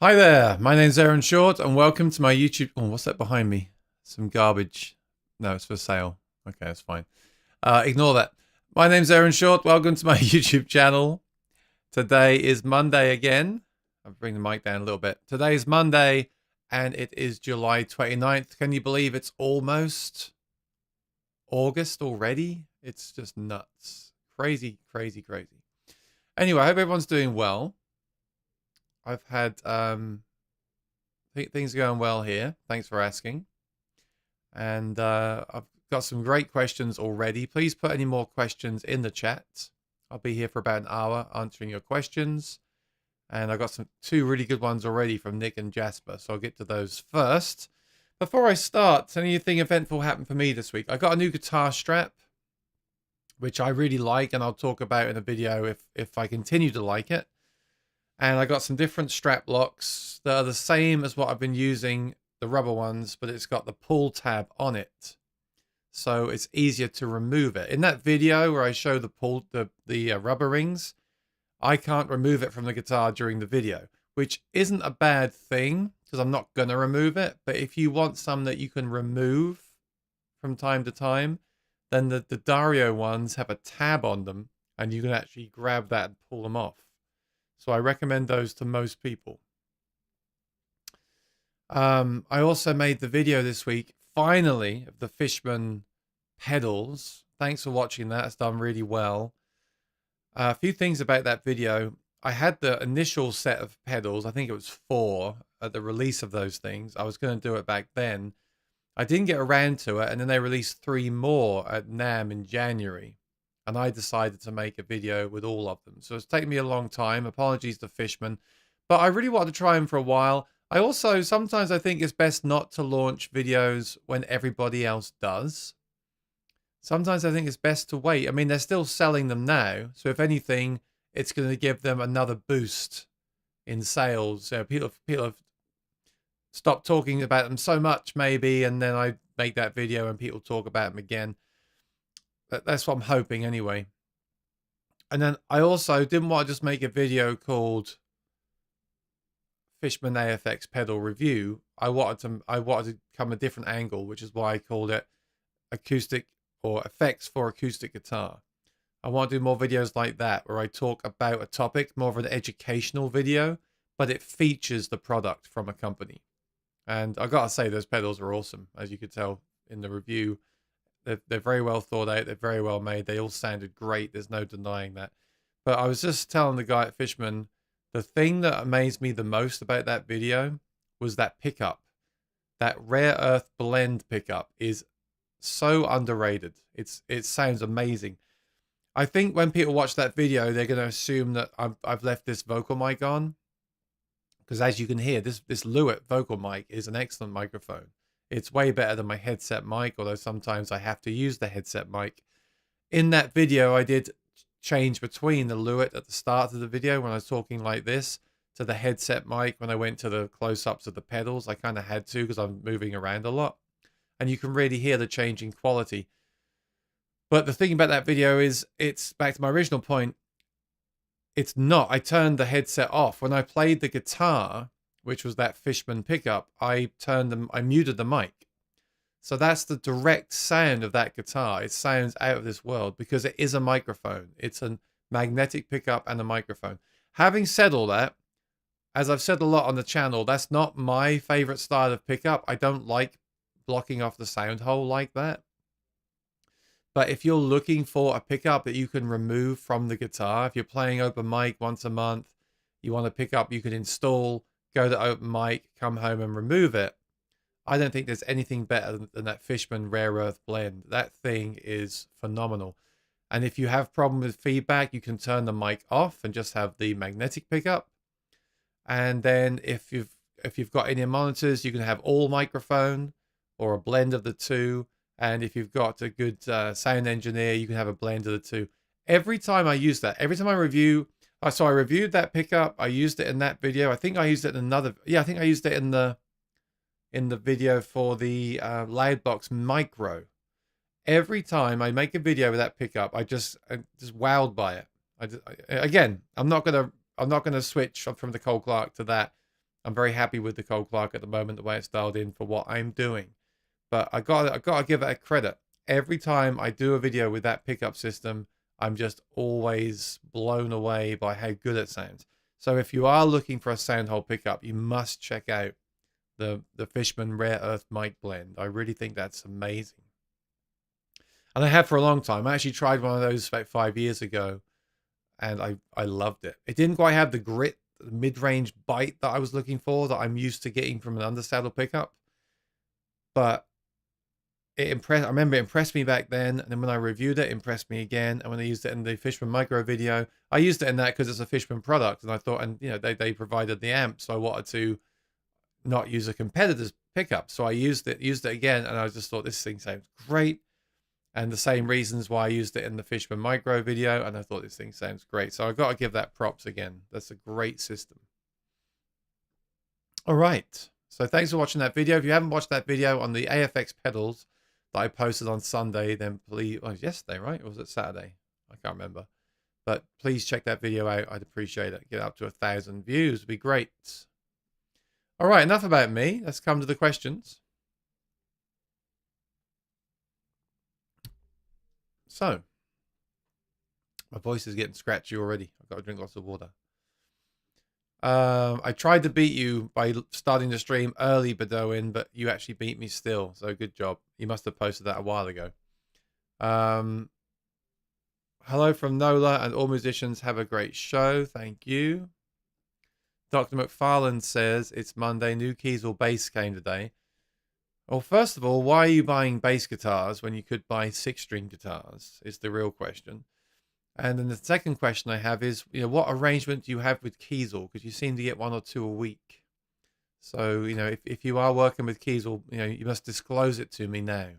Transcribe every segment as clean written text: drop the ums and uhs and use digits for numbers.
Hi there, my name's Aaron Short and welcome to my YouTube. Oh, what's that behind me? Some garbage. No, it's for sale. Okay, that's fine. Ignore that. My name's Aaron Short. Welcome to my YouTube channel. Today is Monday again. I'll bring the mic down a little bit. Today is Monday and it is July 29th. Can you believe it's almost August already? It's just nuts. Crazy, crazy, crazy. Anyway, I hope everyone's doing well. I've had things are going well here. Thanks for asking. And I've got some great questions already. Please put any more questions in the chat. I'll be here for about an hour answering your questions. And I got two really good ones already from Nick and Jasper. So I'll get to those first. Before I start, anything eventful happened for me this week? I got a new guitar strap, which I really like, and I'll talk about in a video if I continue to like it. And I got some different strap locks that are the same as what I've been using, the rubber ones, but it's got the pull tab on it. So it's easier to remove it. In that video where I show the rubber rings, I can't remove it from the guitar during the video, which isn't a bad thing because I'm not going to remove it. But if you want some that you can remove from time to time, then the Dario ones have a tab on them and you can actually grab that and pull them off. So I recommend those to most people. I also made the video this week, finally, of the Fishman pedals. Thanks for watching that. It's done really well. A few things about that video. I had the initial set of pedals. I think it was 4 at the release of those things. I was going to do it back then. I didn't get around to it. And then they released 3 more at NAMM in January. And I decided to make a video with all of them. So it's taken me a long time. Apologies to Fishman. But I really wanted to try them for a while. I also, sometimes I think it's best not to launch videos when everybody else does. Sometimes I think it's best to wait. I mean, they're still selling them now. So if anything, it's going to give them another boost in sales. People have stopped talking about them so much maybe. And then I make that video and people talk about them again. That's what I'm hoping anyway. And then I also didn't want to just make a video called Fishman AFX pedal review. I wanted to come a different angle, which is why I called it acoustic or effects for acoustic guitar. I want to do more videos like that where I talk about a topic, more of an educational video, but it features the product from a company. And I gotta say, those pedals are awesome, as you could tell in the review. They're very well thought out. They're very well made. They all sounded great. There's no denying that. But I was just telling the guy at Fishman, the thing that amazed me the most about that video was that pickup. That rare earth blend pickup is so underrated. It sounds amazing. I think when people watch that video, they're going to assume that I've left this vocal mic on. Because as you can hear, this Lewitt vocal mic is an excellent microphone. It's way better than my headset mic, although sometimes I have to use the headset mic. In that video, I did change between the Lewitt at the start of the video when I was talking like this to the headset mic when I went to the close-ups of the pedals. I kind of had to because I'm moving around a lot. And you can really hear the change in quality. But the thing about that video is, it's back to my original point. It's not. I turned the headset off. When I played the guitar, which was that Fishman pickup, I muted the mic. So that's the direct sound of that guitar. It sounds out of this world because it is a microphone. It's a magnetic pickup and a microphone. Having said all that, as I've said a lot on the channel, that's not my favorite style of pickup. I don't like blocking off the sound hole like that. But if you're looking for a pickup that you can remove from the guitar, if you're playing open mic once a month, you want a pickup you can install, go to open mic, come home and remove it. I don't think there's anything better than that Fishman Rare Earth blend. That thing is phenomenal. And if you have problem with feedback, you can turn the mic off and just have the magnetic pickup. And then if you've got any monitors, you can have all microphone or a blend of the two. And if you've got a good sound engineer, you can have a blend of the two. Every time I use that, every time I review, so I reviewed that pickup. I used it in that video. I think I used it in another. Yeah, I think I used it in the video for the Loudbox Micro. Every time I make a video with that pickup, I'm just wowed by it. Again, I'm not gonna switch from the Cole Clark to that. I'm very happy with the Cole Clark at the moment, the way it's dialed in for what I'm doing. But I gotta give it a credit. Every time I do a video with that pickup system, I'm just always blown away by how good it sounds. So if you are looking for a sound hole pickup, you must check out the Fishman Rare Earth Mic Blend. I really think that's amazing. And I have for a long time. I actually tried one of those about 5 years ago, and I loved it. It didn't quite have the grit, the mid-range bite that I was looking for, that I'm used to getting from an undersaddle pickup. But it impressed. I remember it impressed me back then, and then when I reviewed it, it impressed me again. And when I used it in the Fishman Micro video, I used it in that because it's a Fishman product, and I thought, and you know, they provided the amp, so I wanted to not use a competitor's pickup. So I used it again, and I just thought this thing sounds great. And the same reasons why I used it in the Fishman Micro video, and I thought this thing sounds great. So I've got to give that props again. That's a great system. All right. So thanks for watching that video. If you haven't watched that video on the AFX pedals that I posted on Sunday, then please, well, yesterday, right? Or was it Saturday? I can't remember. But please check that video out. I'd appreciate it. Get up to 1,000 views. Would be great. All right. Enough about me. Let's come to the questions. So, my voice is getting scratchy already. I've got to drink lots of water. I tried to beat you by starting the stream early, Bedouin, but you actually beat me still. So good job. You must have posted that a while ago. Hello from Nola, and all musicians have a great show. Thank you. Dr. McFarland says it's Monday. New keys or bass came today. Well, first of all, why are you buying bass guitars when you could buy 6-string guitars? Is the real question. And then the second question I have is, you know, what arrangement do you have with Kiesel? Because you seem to get 1 or 2 a week. So, you know, if you are working with Kiesel, you know, you must disclose it to me now.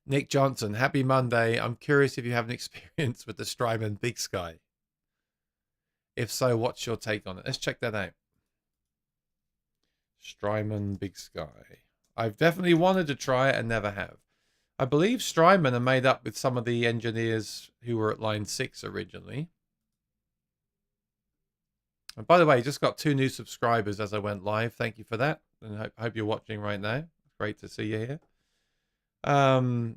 Nick Johnson, happy Monday. I'm curious if you have an experience with the Strymon BigSky. If so, what's your take on it? Let's check that out. Strymon BigSky. I've definitely wanted to try it and never have. I believe Strymon are made up with some of the engineers who were at line 6 originally. And by the way, just got 2 new subscribers as I went live. Thank you for that. And I hope you're watching right now. Great to see you here. So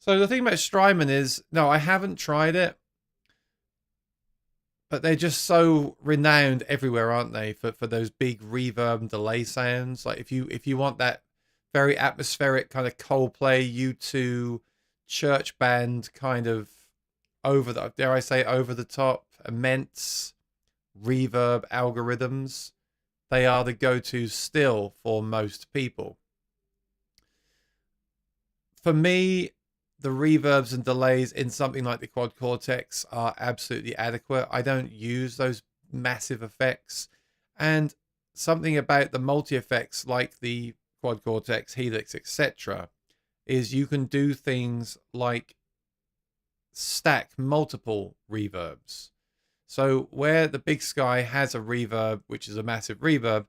the thing about Strymon is, no, I haven't tried it. But they're just so renowned everywhere, aren't they? For those big reverb and delay sounds. Like if you want that very atmospheric kind of Coldplay, U2, church band kind of over the, dare I say, over the top, immense reverb algorithms, they are the go-to still for most people. For me, the reverbs and delays in something like the Quad Cortex are absolutely adequate. I don't use those massive effects. And something about the multi-effects like the Quad Cortex, Helix, etc. is you can do things like stack multiple reverbs. So where the BigSky has a reverb, which is a massive reverb,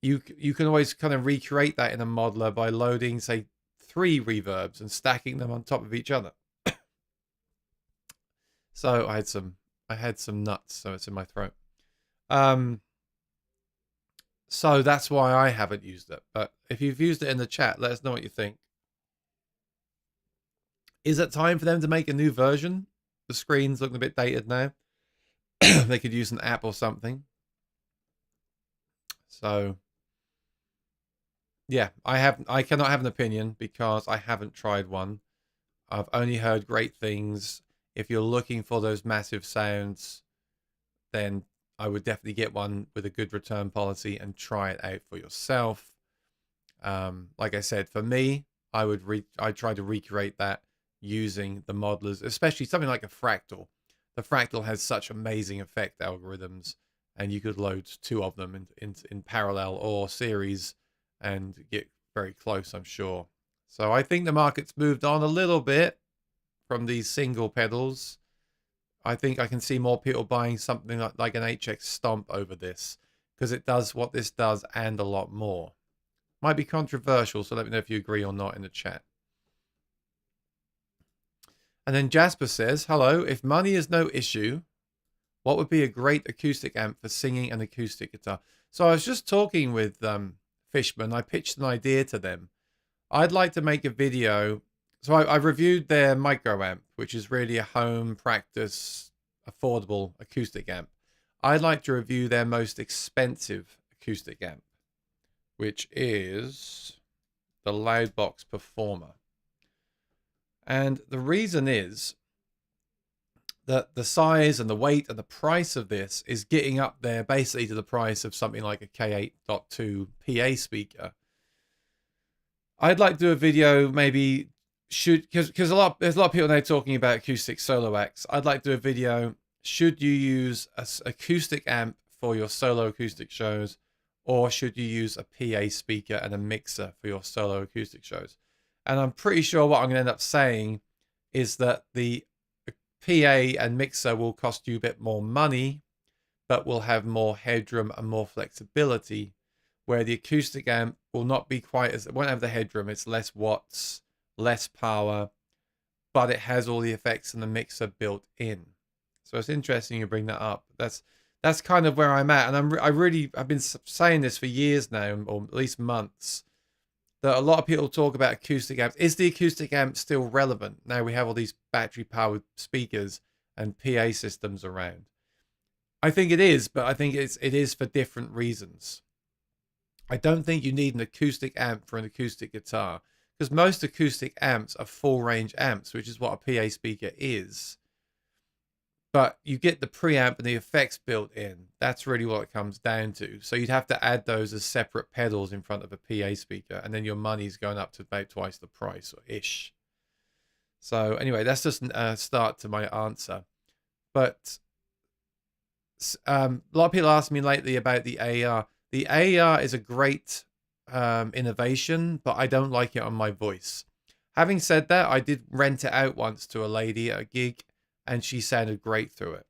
you can always kind of recreate that in a modeler by loading, say, 3 reverbs and stacking them on top of each other. So I had some nuts, so it's in my throat. So that's why I haven't used it. But if you've used it in the chat, let us know what you think. Is it time for them to make a new version? The screen's looking a bit dated now. They could use an app or something. So yeah, I cannot have an opinion because I haven't tried one. I've only heard great things. If you're looking for those massive sounds, then I would definitely get one with a good return policy and try it out for yourself. Like I said, for me, I'd try to recreate that using the modelers, especially something like a Fractal. The Fractal has such amazing effect algorithms, and you could load 2 of them in parallel or series and get very close, I'm sure. So I think the market's moved on a little bit from these single pedals. I think I can see more people buying something like an HX Stomp over this, because it does what this does and a lot more. Might be controversial, so let me know if you agree or not in the chat. And then Jasper says, hello, if money is no issue, What would be a great acoustic amp for singing and acoustic guitar? So I was just talking with Fishman. I pitched an idea to them. I'd like to make a video. So I reviewed their micro amp, which is really a home practice, affordable acoustic amp. I'd like to review their most expensive acoustic amp, which is the Loudbox Performer. And the reason is that the size and the weight and the price of this is getting up there basically to the price of something like a K8.2 PA speaker. I'd like to do a video, maybe because there's a lot of people now talking about acoustic solo acts. I'd like to do a video, should you use an acoustic amp for your solo acoustic shows, or should you use a PA speaker and a mixer for your solo acoustic shows? And I'm pretty sure what I'm going to end up saying is that the PA and mixer will cost you a bit more money, but will have more headroom and more flexibility, where the acoustic amp will not be quite as, it won't have the headroom, it's less watts, less power, but it has all the effects and the mixer built in. So it's interesting you bring that up. That's kind of where I'm at, and I've been saying this for years now, or at least months, that a lot of people talk about acoustic amps. Is the acoustic amp still relevant? Now we have all these battery-powered speakers and PA systems around. I think it is, but I think it is for different reasons. I don't think you need an acoustic amp for an acoustic guitar, because most acoustic amps are full-range amps, which is what a PA speaker is. But you get the preamp and the effects built in. That's really what it comes down to. So you'd have to add those as separate pedals in front of a PA speaker, and then your money's going up to about twice the price, or ish. So anyway, that's just a start to my answer. But a lot of people ask me lately about the AER. The AER is a great innovation, but I don't like it on my voice. Having said that, I did rent it out once to a lady at a gig, and she sounded great through it.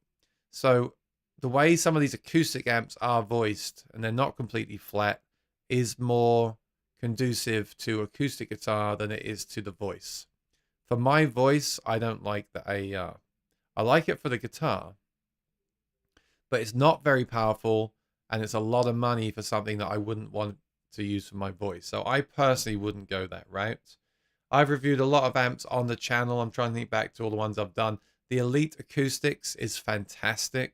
So the way some of these acoustic amps are voiced, and they're not completely flat, is more conducive to acoustic guitar than it is to the voice. For my voice, I don't like the AER. I like it for the guitar, but it's not very powerful, and it's a lot of money for something that I wouldn't want to use for my voice. So I personally wouldn't go that route. I've reviewed a lot of amps on the channel. I'm trying to think back to all the ones I've done. The Elite Acoustics is fantastic.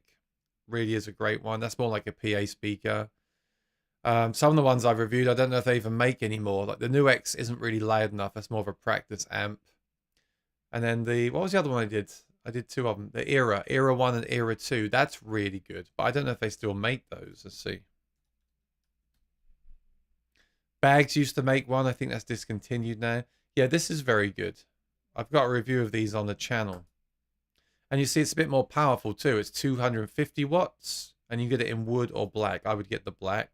Really is a great one. That's more like a PA speaker. Some of the ones I've reviewed, I don't know if they even make anymore. Like the New X isn't really loud enough. That's more of a practice amp. And then what was the other one I did? I did two of them. The Era 1 and Era 2. That's really good. But I don't know if they still make those. Let's see. Baggs used to make one. I think that's discontinued now. Yeah, this is very good. I've got a review of these on the channel. And you see it's a bit more powerful too. It's 250 watts. And you get it in wood or black. I would get the black.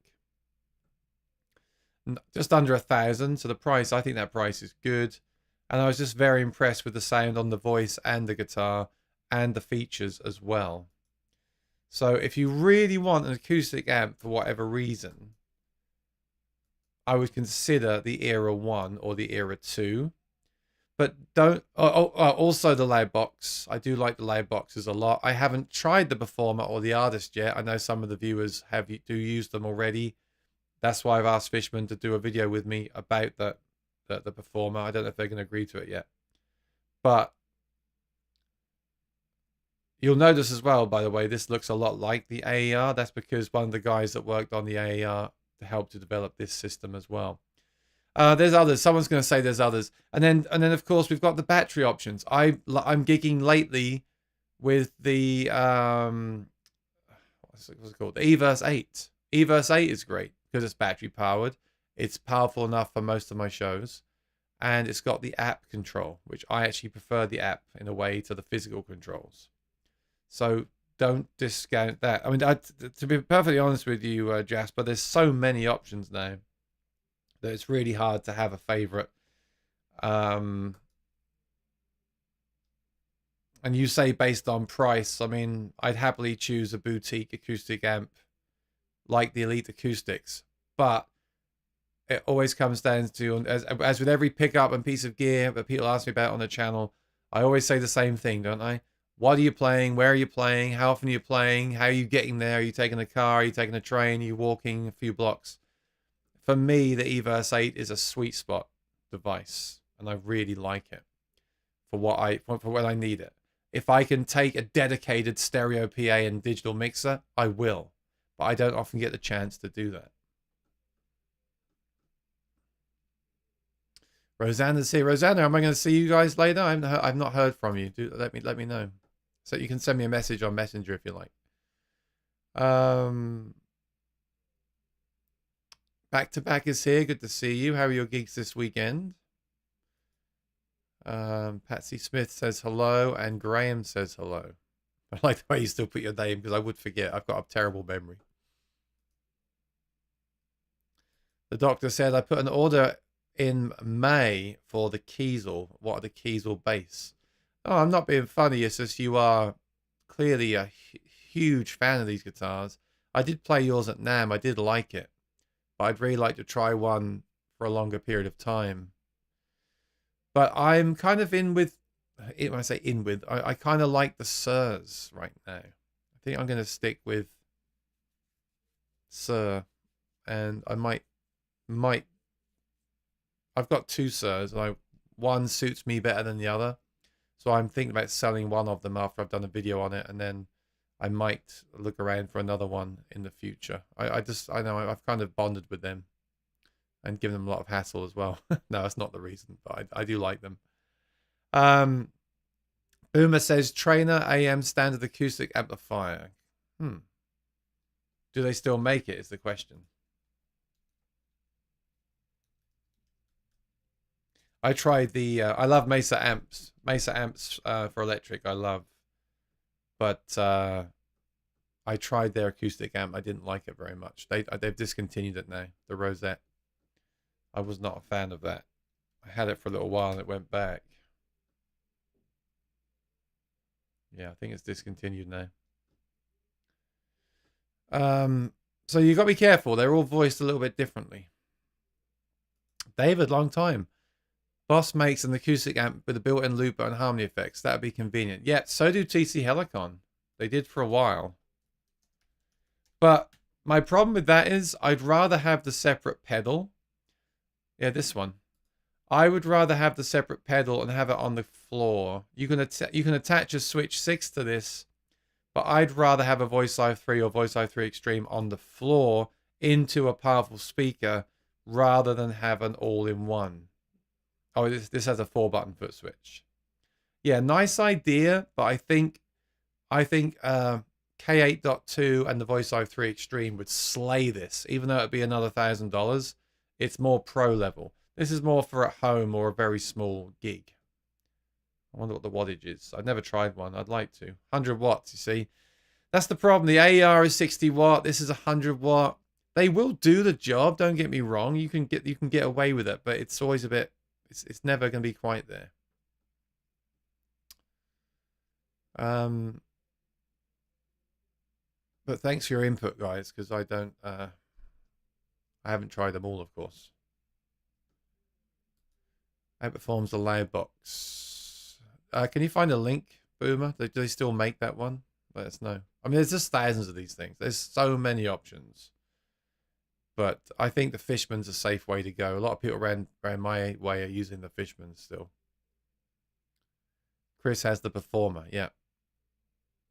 Just under 1,000. So the price, I think that price is good. And I was just very impressed with the sound on the voice and the guitar and the features as well. So if you really want an acoustic amp for whatever reason, I would consider the Era 1 or the Era 2. But don't... also the Loudbox. I do like the Loudboxes a lot. I haven't tried the Performer or the Artist yet. I know some of the viewers do use them already. That's why I've asked Fishman to do a video with me about the Performer. I don't know if they're going to agree to it yet. But you'll notice as well, by the way, this looks a lot like the AER. That's because one of the guys that worked on the AER helped to develop this system as well. There's others. Someone's going to say there's others. And then of course we've got the battery options. I'm gigging lately with the what's it called? The eVerse 8. eVerse 8 is great because it's battery powered. It's powerful enough for most of my shows, and it's got the app control, which I actually prefer the app in a way to the physical controls. So don't discount that. I mean, to be perfectly honest with you, Jasper, there's so many options now that it's really hard to have a favorite. And you say based on price. I mean, I'd happily choose a boutique acoustic amp like the Elite Acoustics, but it always comes down to, as with every pickup and piece of gear that people ask me about on the channel, I always say the same thing, don't I? What are you playing? Where are you playing? How often are you playing? How are you getting there? Are you taking a car? Are you taking a train? Are you walking a few blocks? For me, the eVerse 8 is a sweet spot device, and I really like it for when I need it. If I can take a dedicated stereo PA and digital mixer, I will, but I don't often get the chance to do that. Rosanna's here. Rosanna, am I going to see you guys later? I've not heard from you. Let me know. So you can send me a message on Messenger if you like. Back to Back is here. Good to see you. How are your gigs this weekend? Patsy Smith says hello, and Graham says hello. I like the way you still put your name because I would forget. I've got a terrible memory. The doctor said I put an order in May for the Kiesel. What are the Kiesel bass? Oh, I'm not being funny. It's just you are clearly a huge fan of these guitars. I did play yours at NAMM. I did like it. But I'd really like to try one for a longer period of time. But I'm kind of in with, when I say in with, I kind of like the Sirs right now. I think I'm going to stick with Sir. And I might, I've got two Sirs. And one suits me better than the other. So I'm thinking about selling one of them after I've done a video on it. And then I might look around for another one in the future. I know I've kind of bonded with them. And given them a lot of hassle as well. No, that's not the reason, but I do like them. Boomer says, Trainer AM standard acoustic amplifier. Do they still make it is the question. I tried the, I love Mesa amps. Mesa amps for electric I love. But I tried their acoustic amp. I didn't like it very much. They've discontinued it now, the Rosette. I was not a fan of that. I had it for a little while and it went back. Yeah, I think it's discontinued now. So you got to be careful. They're all voiced a little bit differently. David, long time. Boss makes an acoustic amp with a built-in looper and harmony effects. That would be convenient. Yeah, so do TC Helicon. They did for a while. But my problem with that is I'd rather have the separate pedal. Yeah, this one. I would rather have the separate pedal and have it on the floor. You can attach a Switch 6 to this, but I'd rather have a VoiceLive 3 or VoiceLive 3 Extreme on the floor into a powerful speaker rather than have an all-in-one. Oh, this has a 4-button foot switch. Yeah, nice idea, but I think K8.2 and the VoiceLive 3 Extreme would slay this, even though it'd be another $1,000. It's more pro level. This is more for at home or a very small gig. I wonder what the wattage is. I've never tried one. I'd like to. 100 watts, you see. That's the problem. The AER is 60 watt. This is 100 watt. They will do the job, don't get me wrong. You can get away with it, but it's always a bit, it's never going to be quite there. But thanks for your input, guys, because I haven't tried them all, of course. Outperforms the loud box. Can you find a link, Boomer? Do they still make that one? Let us know. I mean, there's just thousands of these things. There's so many options. But I think the Fishman's a safe way to go. A lot of people around my way are using the Fishman still. Chris has the Performer, yeah.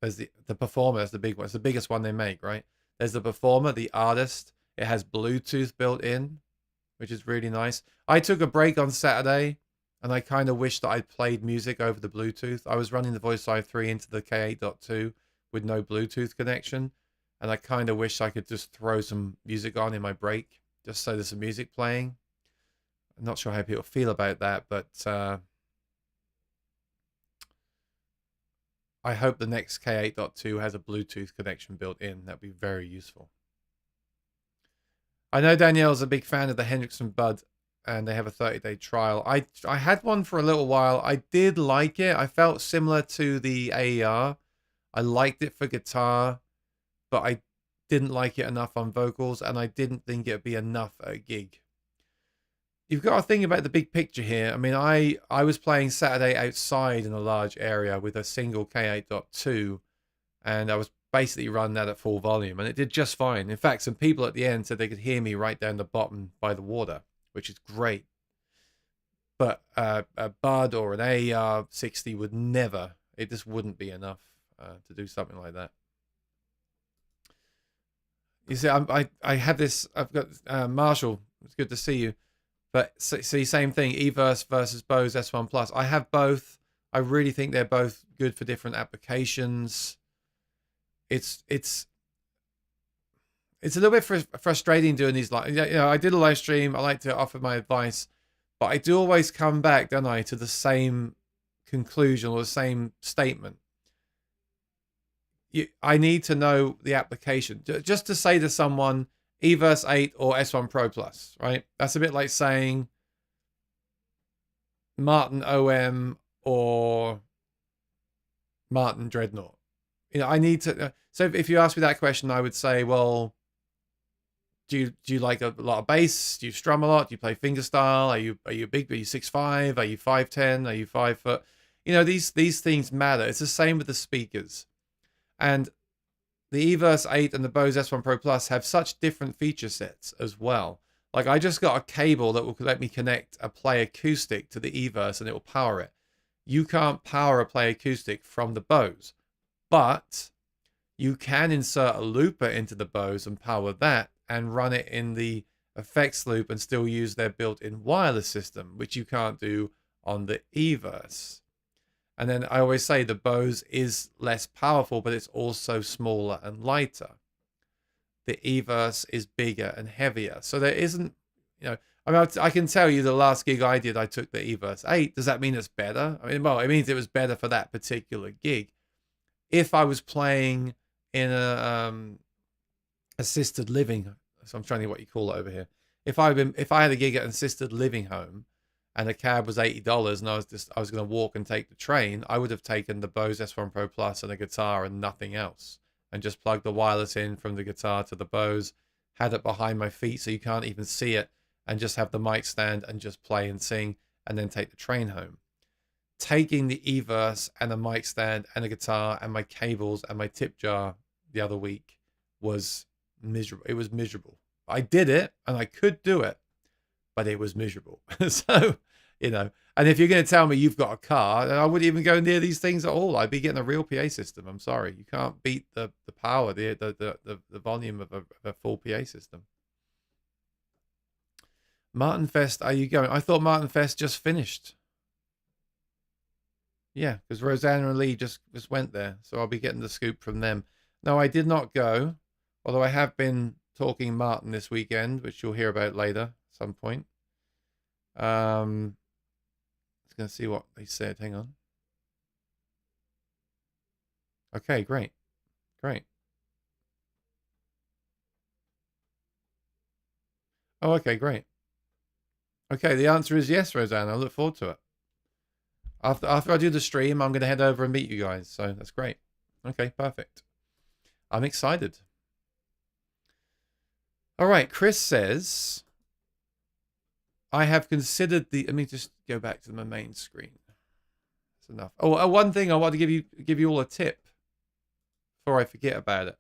There's the Performer, that's the big one. It's the biggest one they make, right? There's the Performer, the Artist. It has Bluetooth built in, which is really nice. I took a break on Saturday, and I kind of wish that I'd played music over the Bluetooth. I was running the VoiceLive 3 into the K8.2 with no Bluetooth connection, and I kind of wish I could just throw some music on in my break, just so there's some music playing. I'm not sure how people feel about that, but I hope the next K8.2 has a Bluetooth connection built in. That'd be very useful. I know Danielle's a big fan of the Hendrickson Bud, and they have a 30-day trial. I had one for a little while. I did like it. I felt similar to the AER. I liked it for guitar, but I didn't like it enough on vocals, and I didn't think it'd be enough at a gig. you've got to think about the big picture here. I mean, I was playing Saturday outside in a large area with a single K8.2, and I was basically running that at full volume, and it did just fine. In fact, some people at the end said they could hear me right down the bottom by the water, which is great. But a Bud or an AR60 would never, it just wouldn't be enough to do something like that. You see, I have this, I've got Marshall, it's good to see you. But see, same thing, Everse versus Bose S1 Plus. I have both. I really think they're both good for different applications. It's a little bit frustrating doing these, like, you know, I did a live stream. I like to offer my advice, but I do always come back, don't I, to the same conclusion or the same statement. I need to know the application. Just to say to someone, Everse 8 or S1 Pro Plus, right? That's a bit like saying Martin OM or Martin Dreadnought. You know, I need to. So if you ask me that question, I would say, well, do you like a lot of bass? Do you strum a lot? Do you play fingerstyle? Are you big? Are you 6'5"? Are you 5'10"? Are you 5 foot? You know, these things matter. It's the same with the speakers. And the Everse 8 and the Bose S1 Pro Plus have such different feature sets as well. Like, I just got a cable that will let me connect a Play Acoustic to the Everse and it will power it. You can't power a Play Acoustic from the Bose, but you can insert a looper into the Bose and power that and run it in the effects loop and still use their built-in wireless system, which you can't do on the Everse. And then I always say the Bose is less powerful, but it's also smaller and lighter. The Everse is bigger and heavier. So there isn't, you know, I mean, I can tell you the last gig I did, I took the Everse 8. Does that mean it's better? I mean, well, it means it was better for that particular gig. If I was playing in a assisted living, so I'm trying to think what you call it over here. If I had a gig at an assisted living home, and the cab was $80, and I was going to walk and take the train, I would have taken the Bose S1 Pro Plus and a guitar and nothing else, and just plugged the wireless in from the guitar to the Bose, had it behind my feet so you can't even see it, and just have the mic stand and just play and sing, and then take the train home. Taking the Everse and a mic stand and a guitar and my cables and my tip jar the other week was miserable. It was miserable. I did it, and I could do it, but it was miserable. So, you know, and if you're going to tell me you've got a car, then I wouldn't even go near these things at all. I'd be getting a real PA system. I'm sorry. You can't beat the power, the volume of a full PA system. Martin Fest, are you going? I thought Martin Fest just finished. Yeah, because Rosanna and Lee just went there. So I'll be getting the scoop from them. No, I did not go, although I have been talking Martin this weekend, which you'll hear about later at some point. Let's going to see what they said. Hang on. Okay, great. Great. Oh, okay, great. Okay, the answer is yes, Rosanna. I look forward to it. After I do the stream, I'm going to head over and meet you guys. So that's great. Okay, perfect. I'm excited. All right, Chris says, I have considered the... Let me just go back to my main screen. That's enough. Oh, one thing I want to give you all a tip before I forget about it.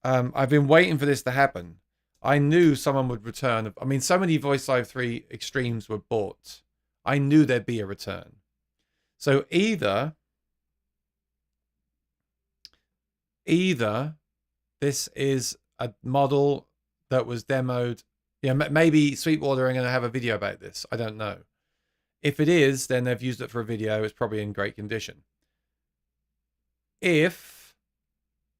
I've been waiting for this to happen. I knew someone would return. I mean, so many VoiceLive 3 Extremes were bought. I knew there'd be a return. So either this is a model that was demoed. Yeah, maybe Sweetwater are going to have a video about this. I don't know. If it is, then they've used it for a video. It's probably in great condition. If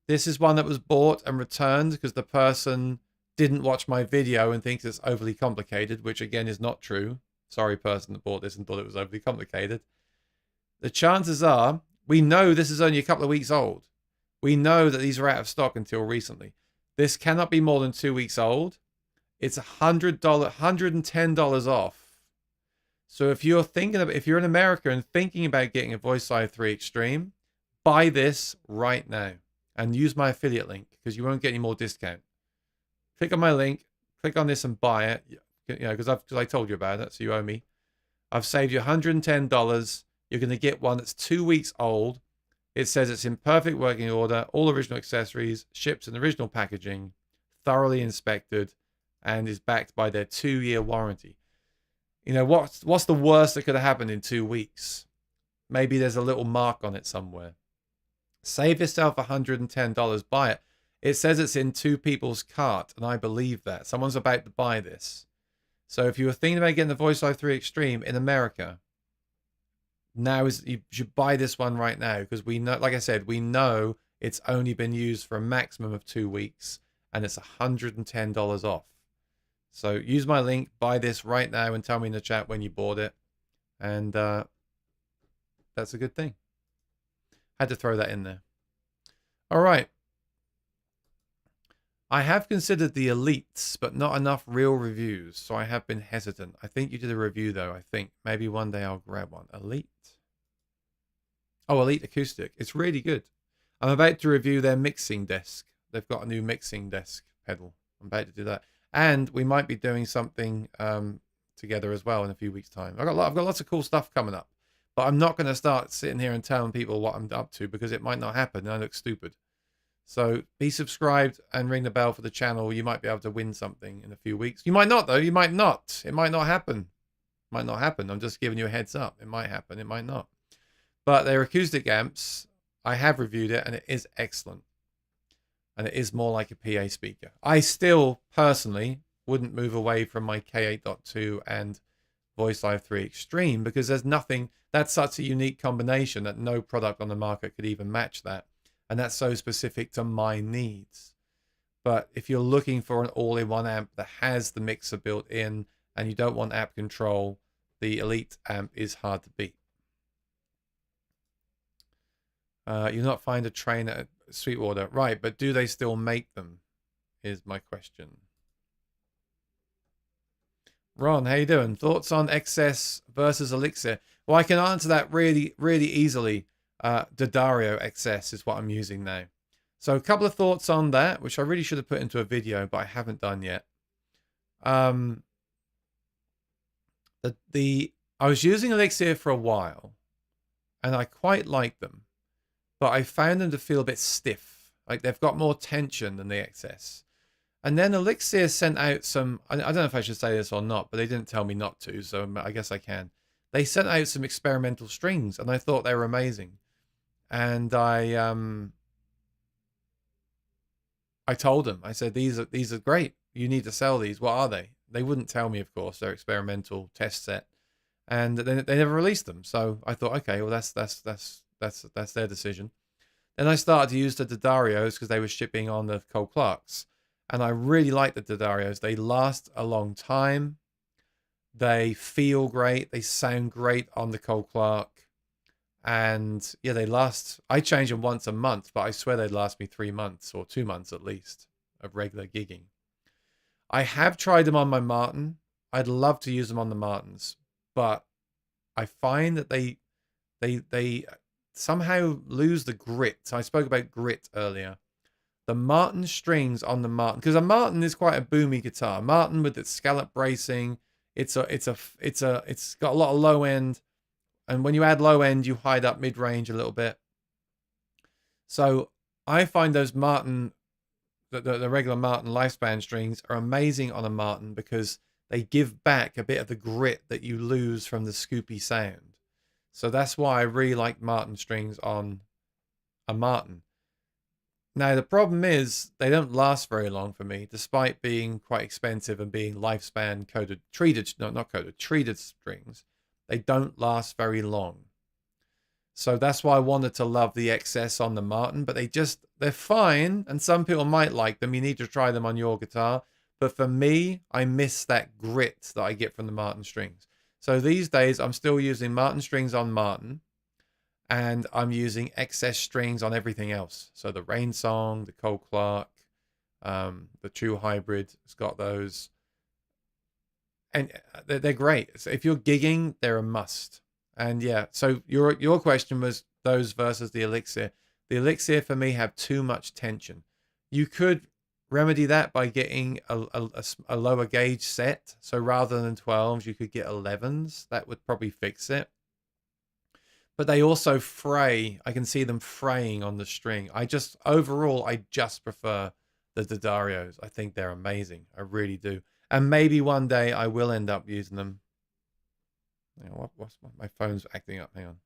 this is one that was bought and returned because the person didn't watch my video and thinks it's overly complicated, which again is not true. Sorry, person that bought this and thought it was overly complicated. The chances are, we know this is only a couple of weeks old. We know that these are out of stock until recently. This cannot be more than 2 weeks old. It's $110 off. So if you're if you're in America and thinking about getting a VoiceLive 3 Extreme, buy this right now and use my affiliate link because you won't get any more discount. Click on my link, click on this and buy it. you know, because I told you about it, so you owe me. I've saved you $110. You're going to get one that's 2 weeks old. It says it's in perfect working order, all original accessories, ships in original packaging, thoroughly inspected, and is backed by their 2-year warranty. You know, what's the worst that could have happened in 2 weeks? Maybe there's a little mark on it somewhere. Save yourself $110. Buy it. It says it's in 2 people's cart, and I believe that. Someone's about to buy this. So if you were thinking about getting the VoiceLive 3 Extreme in America, you should buy this one right now, because we know, like I said, we know it's only been used for a maximum of 2 weeks, and it's $110 off. So use my link, buy this right now, and tell me in the chat when you bought it. And that's a good thing. Had to throw that in there. All right. I have considered the Elites, but not enough real reviews, so I have been hesitant. I think you did a review, though, I think. Maybe one day I'll grab one. Elite. Oh, Elite Acoustic. It's really good. I'm about to review their mixing desk. They've got a new mixing desk pedal. I'm about to do that. And we might be doing something together as well in a few weeks' time. I've got lots of cool stuff coming up. But I'm not going to start sitting here and telling people what I'm up to, because it might not happen and I look stupid. So be subscribed and ring the bell for the channel. You might be able to win something in a few weeks. You might not, though. You might not. It might not happen. It might not happen. I'm just giving you a heads up. It might happen. It might not. But they're acoustic amps. I have reviewed it, and it is excellent. And it is more like a PA speaker. I still, personally, wouldn't move away from my K8.2 and VoiceLive 3 Extreme, because there's nothing... That's such a unique combination that no product on the market could even match that. And that's so specific to my needs. But if you're looking for an all-in-one amp that has the mixer built in and you don't want app control, the Elite amp is hard to beat. You'll not find a train at Sweetwater. Right, but do they still make them? Is my question. Ron, how you doing? Thoughts on XS versus Elixir? Well, I can answer that really, really easily. D'Addario XS is what I'm using now. So a couple of thoughts on that, which I really should have put into a video, but I haven't done yet. I was using Elixir for a while, and I quite like them, but I found them to feel a bit stiff. Like they've got more tension than the XS. And then Elixir sent out some, I don't know if I should say this or not, but they didn't tell me not to, so I guess I can. They sent out some experimental strings, and I thought they were amazing. And I told them, I said, these are great. You need to sell these. What are they? They wouldn't tell me, of course. They're experimental test set, and they never released them. So I thought, okay, well that's their decision. Then I started to use the D'Addarios because they were shipping on the Cole Clarks, and I really like the D'Addarios. They last a long time. They feel great. They sound great on the Cole Clark. And yeah, they last, I change them once a month, but I swear they'd last me 3 months or 2 months at least of regular gigging. I have tried them on my Martin. I'd love to use them on the Martins, but I find that they somehow lose the grit. I spoke about grit earlier. The Martin strings on the Martin, because a Martin is quite a boomy guitar. Martin with its scallop bracing, it's got a lot of low end. And when you add low end, you hide up mid range a little bit. So I find those Martin, the regular Martin lifespan strings are amazing on a Martin because they give back a bit of the grit that you lose from the scoopy sound. So that's why I really like Martin strings on a Martin. Now, the problem is they don't last very long for me, despite being quite expensive and being lifespan treated strings. They don't last very long. So that's why I wanted to love the XS on the Martin, but they're fine. And some people might like them. You need to try them on your guitar. But for me, I miss that grit that I get from the Martin strings. So these days, I'm still using Martin strings on Martin. And I'm using XS strings on everything else. So the Rain Song, the Cole Clark, the True Hybrid, it's got those. And they're great. So if you're gigging, they're a must. And yeah, so your question was those versus the Elixir. The Elixir for me have too much tension. You could remedy that by getting a lower gauge set. So rather than 12s, you could get 11s. That would probably fix it. But they also fray. I can see them fraying on the string. Overall, I just prefer the D'Addarios. I think they're amazing. I really do. And maybe one day I will end up using them. Hang on, my phone's acting up. Hang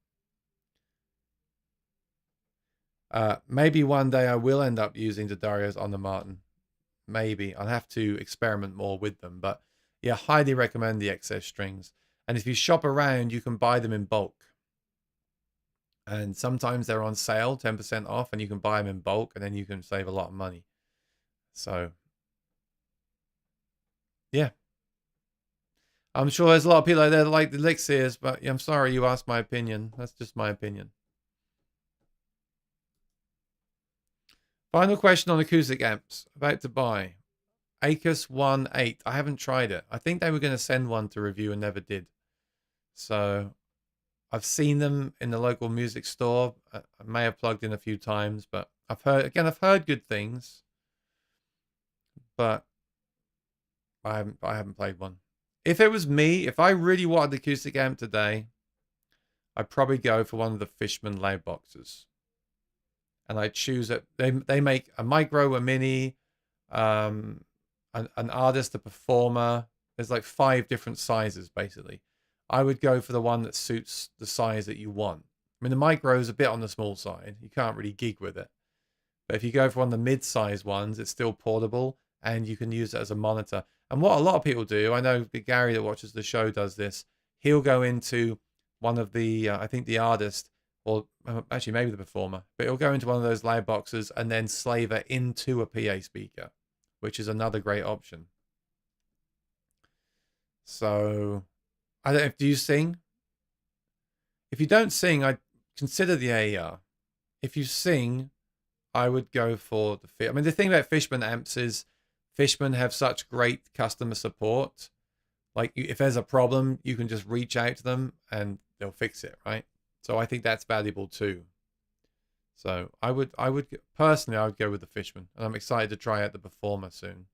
on. Maybe one day I will end up using D'Addarios on the Martin. Maybe. I'll have to experiment more with them. But yeah, highly recommend the XS strings. And if you shop around, you can buy them in bulk. And sometimes they're on sale, 10% off, and you can buy them in bulk, and then you can save a lot of money. So, yeah. I'm sure there's a lot of people out there that like the Elixirs, but I'm sorry you asked my opinion. That's just my opinion. Final question on acoustic amps. About to buy. Acus 1.8. I haven't tried it. I think they were going to send one to review and never did. So I've seen them in the local music store. I may have plugged in a few times, but I've heard good things. But I haven't played one. If it was me, if I really wanted the acoustic amp today, I'd probably go for one of the Fishman loud boxes. And I'd choose it. They make a micro, a mini, an artist, a performer. There's like 5 different sizes, basically. I would go for the one that suits the size that you want. I mean, the micro is a bit on the small side. You can't really gig with it. But if you go for one of the mid-size ones, it's still portable, and you can use it as a monitor. And what a lot of people do, I know Gary that watches the show does this, he'll go into one of the, I think the artist, or actually maybe the performer, but he'll go into one of those loud boxes and then slave it into a PA speaker, which is another great option. So I don't know, do you sing? If you don't sing, I'd consider the AER. If you sing, I would go for the Fishman. I mean, the thing about Fishman amps is Fishman have such great customer support. Like, if there's a problem, you can just reach out to them and they'll fix it, right? So I think that's valuable too. So I would personally, I would go with the Fishman, and I'm excited to try out the Performer soon.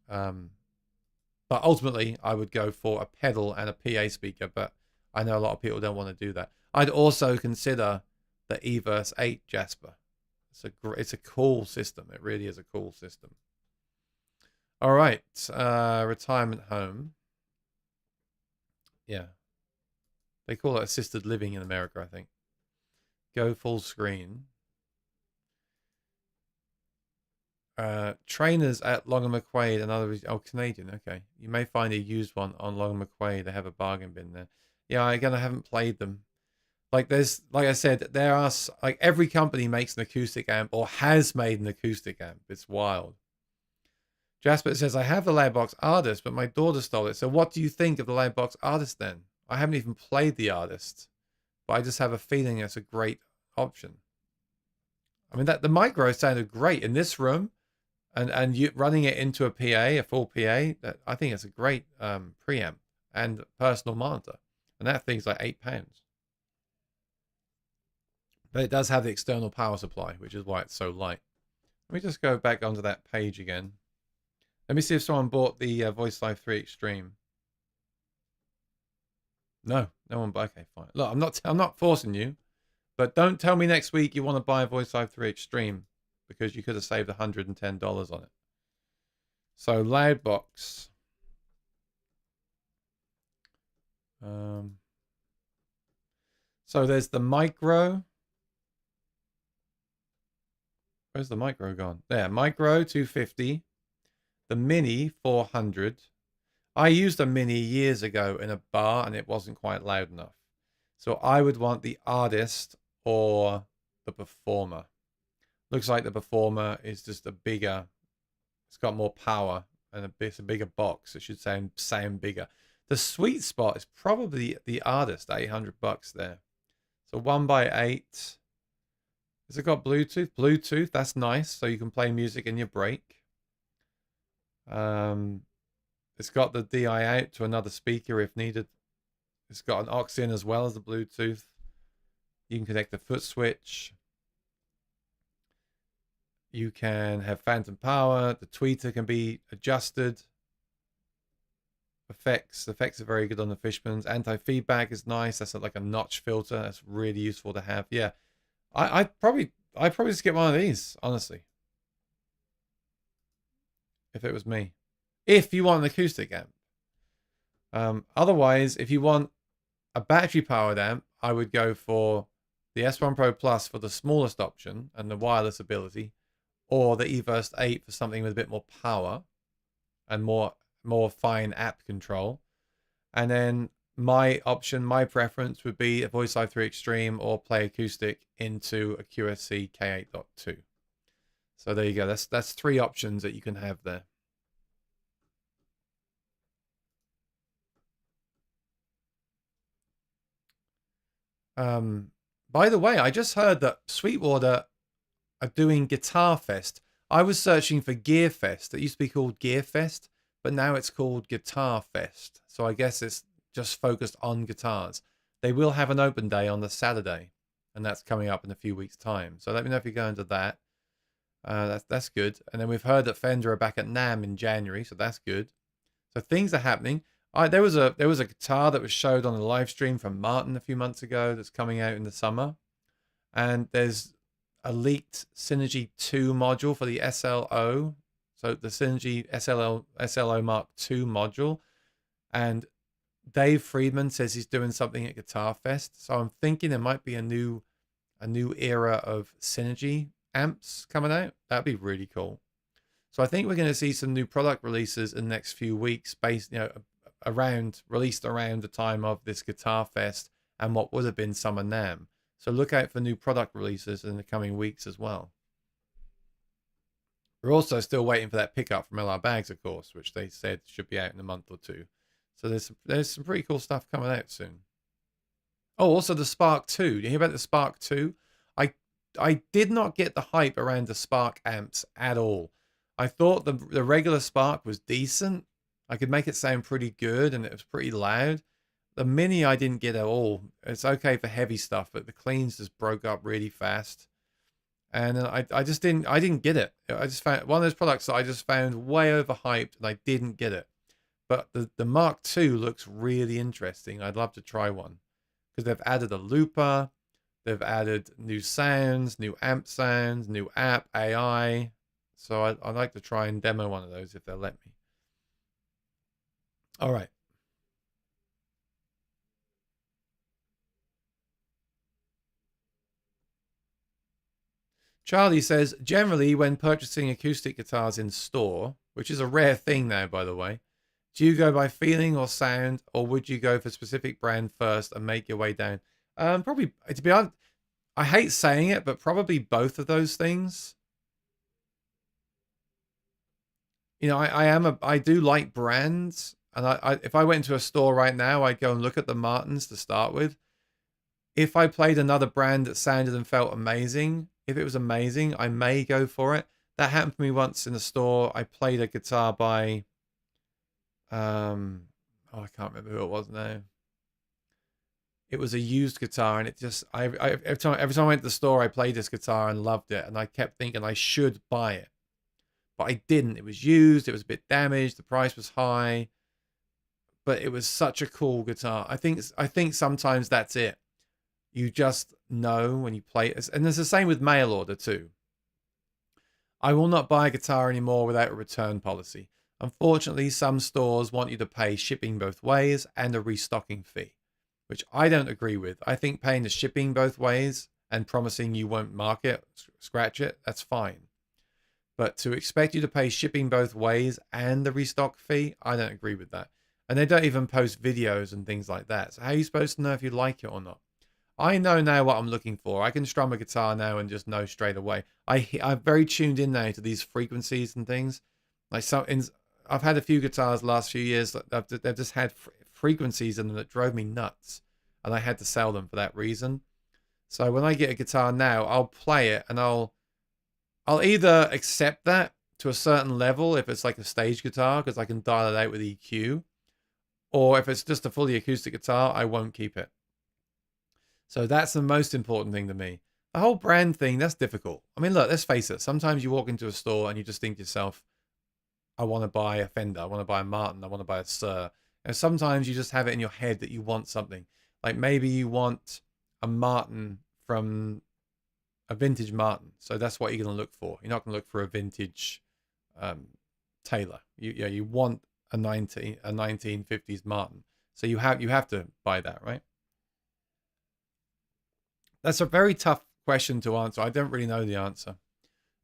But ultimately, I would go for a pedal and a PA speaker, but I know a lot of people don't want to do that. I'd also consider the Everse 8 Jasper. It's a cool system. It really is a cool system. All right, retirement home. Yeah. They call it assisted living in America, I think. Go full screen. Trainers at Long and McQuaid and others. Oh, Canadian. Okay. You may find a used one on Long and McQuaid. They have a bargain bin there. Yeah, again, I haven't played them. Like I said, there are, like, every company makes an acoustic amp or has made an acoustic amp. It's wild. Jasper says, I have the Loudbox Artist, but my daughter stole it. So what do you think of the Loudbox Artist then? I haven't even played the Artist, but I just have a feeling it's a great option. I mean, the micro sounded great in this room, and you running it into a PA, a full PA. I think it's a great preamp and personal monitor, and that thing's like £8. But it does have the external power supply, which is why it's so light. Let me just go back onto that page again. Let me see if someone bought the VoiceLive 3 Extreme. No one. Okay, fine. Look, I'm not forcing you, but don't tell me next week you want to buy a VoiceLive 3 Extreme, because you could have saved $110 on it. So Loudbox. So there's the micro. Where's the micro gone? There, micro 250. The mini 400. I used a mini years ago in a bar and it wasn't quite loud enough. So I would want the Artist or the Performer. Looks like the Performer is just a bigger, it's got more power and it's a bigger box. It should sound bigger. The sweet spot is probably the Artist, $800 there. So 1x8. Has it got Bluetooth? Bluetooth, that's nice. So you can play music in your break. It's got the DI out to another speaker if needed. It's got an aux in as well as the Bluetooth. You can connect the foot switch. You can have phantom power. The tweeter can be adjusted. Effects are very good on the Fishmans. Anti-feedback is nice. That's like a notch filter. That's really useful to have. Yeah, I'd probably just get one of these, honestly, if it was me. If you want an acoustic amp. Otherwise, if you want a battery powered amp, I would go for the S1 Pro Plus for the smallest option and the wireless ability, or the eVerse 8 for something with a bit more power and more fine app control. And then my preference would be a VoiceLive 3 Extreme or play acoustic into a QSC K8.2. So there you go. That's 3 options that you can have there. By the way, I just heard that Sweetwater are doing Guitar Fest. I was searching for Gear Fest. It used to be called Gear Fest, but now it's called Guitar Fest. So I guess it's just focused on guitars. They will have an open day on the Saturday, and that's coming up in a few weeks' time. So let me know if you're going to that. That's good. And then we've heard that Fender are back at NAMM in January, so that's good. So things are happening. There was a guitar that was showed on a live stream from Martin a few months ago that's coming out in the summer, and there's a leaked Synergy 2 module for the SLO. So the Synergy SLO Mark II module, and Dave Friedman says he's doing something at Guitar Fest. So I'm thinking there might be a new era of Synergy amps coming out. That'd be really cool. So I think we're going to see some new product releases in the next few weeks, based, released around the time of this Guitar Fest and what would have been Summer NAMM. So look out for new product releases in the coming weeks as well. We're also still waiting for that pickup from LR Baggs, of course, which they said should be out in a month or two. So there's some pretty cool stuff coming out soon. Oh, also the Spark 2. Did you hear about the Spark 2? I did not get the hype around the Spark amps at all. I thought the regular Spark was decent. I could make it sound pretty good, and it was pretty loud. The Mini I didn't get at all. It's okay for heavy stuff, but the cleans just broke up really fast. And I didn't get it. I just found one of those products that I just found way overhyped, and I didn't get it. But the Mark II looks really interesting. I'd love to try one, because they've added a looper, they've added new sounds, new amp sounds, new app, AI. So I'd like to try and demo one of those if they'll let me. All right. Charlie says, generally when purchasing acoustic guitars in store, which is a rare thing now, by the way, do you go by feeling or sound, or would you go for specific brand first and make your way down? Probably, to be honest, I hate saying it, but probably both of those things. I do like brands, and if I went into a store right now, I'd go and look at the Martins to start with. If I played another brand that sounded and felt amazing, if it was amazing, I may go for it. That happened to me once in a store. I played a guitar by, I can't remember who it was now. It was a used guitar, and it just, every time I went to the store, I played this guitar and loved it, and I kept thinking I should buy it, but I didn't. It was used. It was a bit damaged. The price was high, but it was such a cool guitar. I think sometimes that's it. You just know when you play it. And it's the same with mail order too. I will not buy a guitar anymore without a return policy. Unfortunately, some stores want you to pay shipping both ways and a restocking fee, which I don't agree with. I think paying the shipping both ways and promising you won't mark it, scratch it, that's fine. But to expect you to pay shipping both ways and the restock fee, I don't agree with that. And they don't even post videos and things like that. So how are you supposed to know if you like it or not? I know now what I'm looking for. I can strum a guitar now and just know straight away. I'm very tuned in now to these frequencies and things. I've had a few guitars the last few years that they've just had frequencies in them that drove me nuts, and I had to sell them for that reason. So when I get a guitar now, I'll play it, and I'll either accept that to a certain level if it's like a stage guitar, because I can dial it out with EQ, or if it's just a fully acoustic guitar, I won't keep it. So that's the most important thing to me. The whole brand thing, that's difficult. I mean, look, let's face it. Sometimes you walk into a store and you just think to yourself, I want to buy a Fender, I want to buy a Martin, I want to buy a Sir. And sometimes you just have it in your head that you want something. Like maybe you want a Martin from a vintage Martin. So that's what you're going to look for. You're not going to look for a vintage Taylor. You want a 1950s Martin. So you have to buy that, right? That's a very tough question to answer. I don't really know the answer.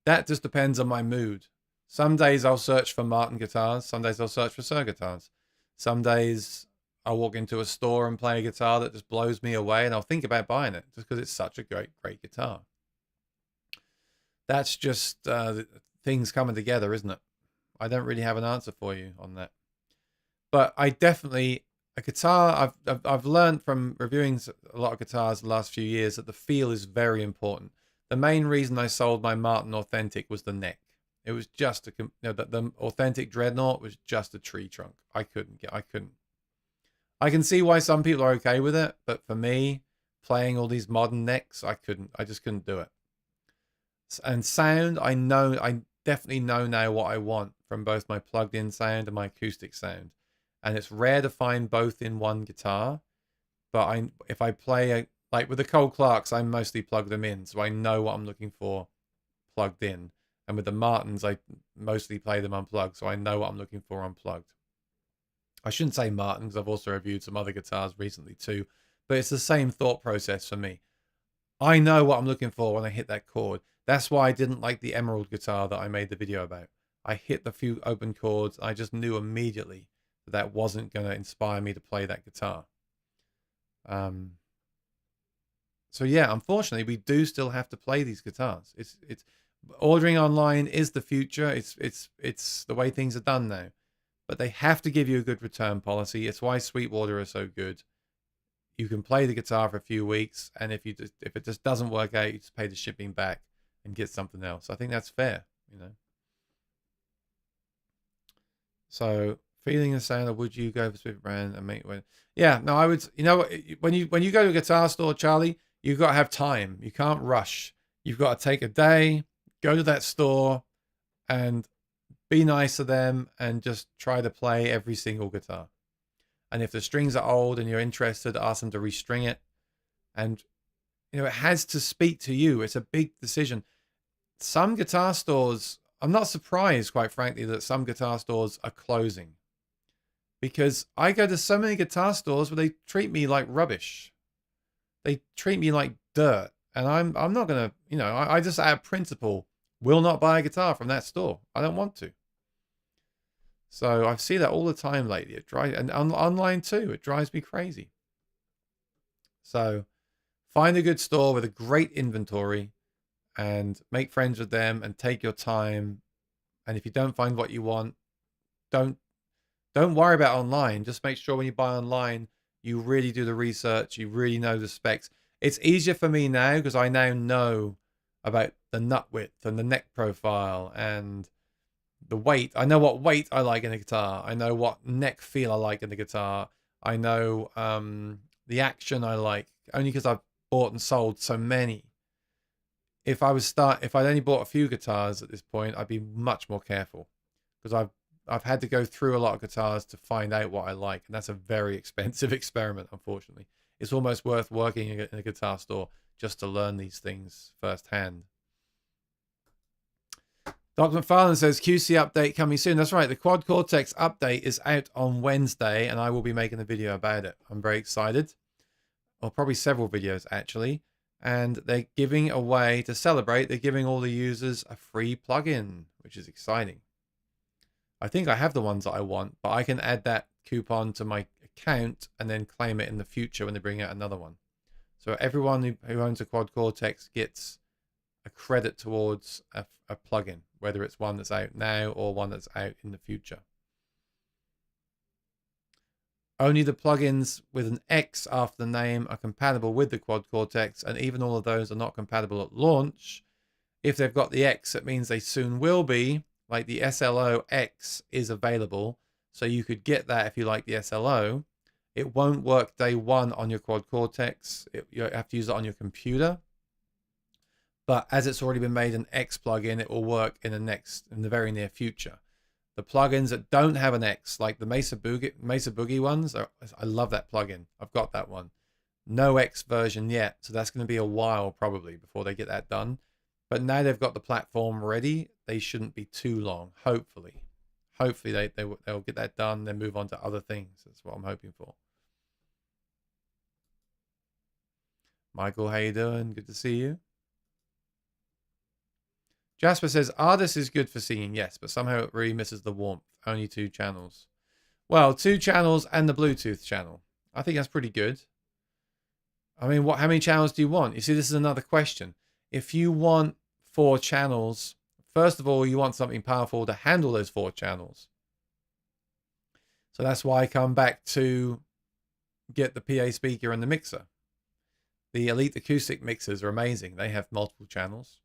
That just depends on my mood. Some days I'll search for Martin guitars. Some days I'll search for Sir guitars. Some days I'll walk into a store and play a guitar that just blows me away, and I'll think about buying it just because it's such a great guitar. That's just things coming together, isn't it? I don't really have an answer for you on that. But I definitely, a guitar, I've learned from reviewing a lot of guitars the last few years that the feel is very important. The main reason I sold my Martin Authentic was the neck. It was just the Authentic Dreadnought was just a tree trunk. I couldn't. I can see why some people are okay with it, but for me, playing all these modern necks, I just couldn't do it. And sound, I definitely know now what I want from both my plugged-in sound and my acoustic sound. And it's rare to find both in one guitar. But if I play, like with the Cole Clarks, I mostly plug them in. So I know what I'm looking for plugged in. And with the Martins, I mostly play them unplugged. So I know what I'm looking for unplugged. I shouldn't say Martin because I've also reviewed some other guitars recently too. But it's the same thought process for me. I know what I'm looking for when I hit that chord. That's why I didn't like the Emerald guitar that I made the video about. I hit the few open chords. I just knew immediately that wasn't going to inspire me to play that guitar. So yeah, unfortunately, we do still have to play these guitars. It's ordering online is the future. It's the way things are done now. But they have to give you a good return policy. It's why Sweetwater are so good. You can play the guitar for a few weeks, and if it just doesn't work out, you just pay the shipping back and get something else. I think that's fair, you know. So, feeling the sound, or would you go for Swift brand and make one? Yeah, no, I would. You know, when you go to a guitar store, Charlie, you've got to have time. You can't rush. You've got to take a day, go to that store, and be nice to them, and just try to play every single guitar. And if the strings are old and you're interested, ask them to restring it. And, you know, it has to speak to you. It's a big decision. Some guitar stores, I'm not surprised, quite frankly, that some guitar stores are closing. Because I go to so many guitar stores where they treat me like rubbish. They treat me like dirt. And I'm not going to, you know, I just out of principle will not buy a guitar from that store. I don't want to. So I see that all the time lately. It drives, and online too. It drives me crazy. So find a good store with a great inventory and make friends with them and take your time. And if you don't find what you want, don't worry about online. Just make sure when you buy online, you really do the research. You really know the specs. It's easier for me now because I now know about the nut width and the neck profile and the weight. I know what weight I like in a guitar. I know what neck feel I like in the guitar. I know the action I like, only because I've bought and sold so many. If I'd only bought a few guitars at this point, I'd be much more careful because I've had to go through a lot of guitars to find out what I like, and that's a very expensive experiment, unfortunately. It's almost worth working in a guitar store just to learn these things firsthand. Dr. McFarlane says QC update coming soon. That's right. The Quad Cortex update is out on Wednesday, and I will be making a video about it. I'm very excited. Or probably several videos, actually. And they're giving away, to celebrate, they're giving all the users a free plugin, which is exciting. I think I have the ones that I want, but I can add that coupon to my account and then claim it in the future when they bring out another one. So everyone who owns a Quad Cortex gets a credit towards a plugin, whether it's one that's out now or one that's out in the future. Only the plugins with an X after the name are compatible with the Quad Cortex, and even all of those are not compatible at launch. If they've got the X, it means they soon will be. Like the SLO X is available, so you could get that if you like the SLO. It won't work day one on your Quad Cortex. You have to use it on your computer. But as it's already been made an X plugin, it will work in the very near future. The plugins that don't have an X, like the Mesa Boogie ones, I love that plugin. I've got that one. No X version yet, so that's going to be a while probably before they get that done. But now they've got the platform ready, they shouldn't be too long, hopefully. Hopefully they'll get that done, then move on to other things. That's what I'm hoping for. Michael, how you doing? Good to see you. Jasper says, Artist is good for singing, yes, but somehow it really misses the warmth. Only 2 channels. Well, 2 channels and the Bluetooth channel. I think that's pretty good. I mean, how many channels do you want? You see, this is another question. If you want 4 channels, first of all, you want something powerful to handle those 4 channels. So that's why I come back to get the PA speaker and the mixer. The Elite Acoustic mixers are amazing. They have multiple channels.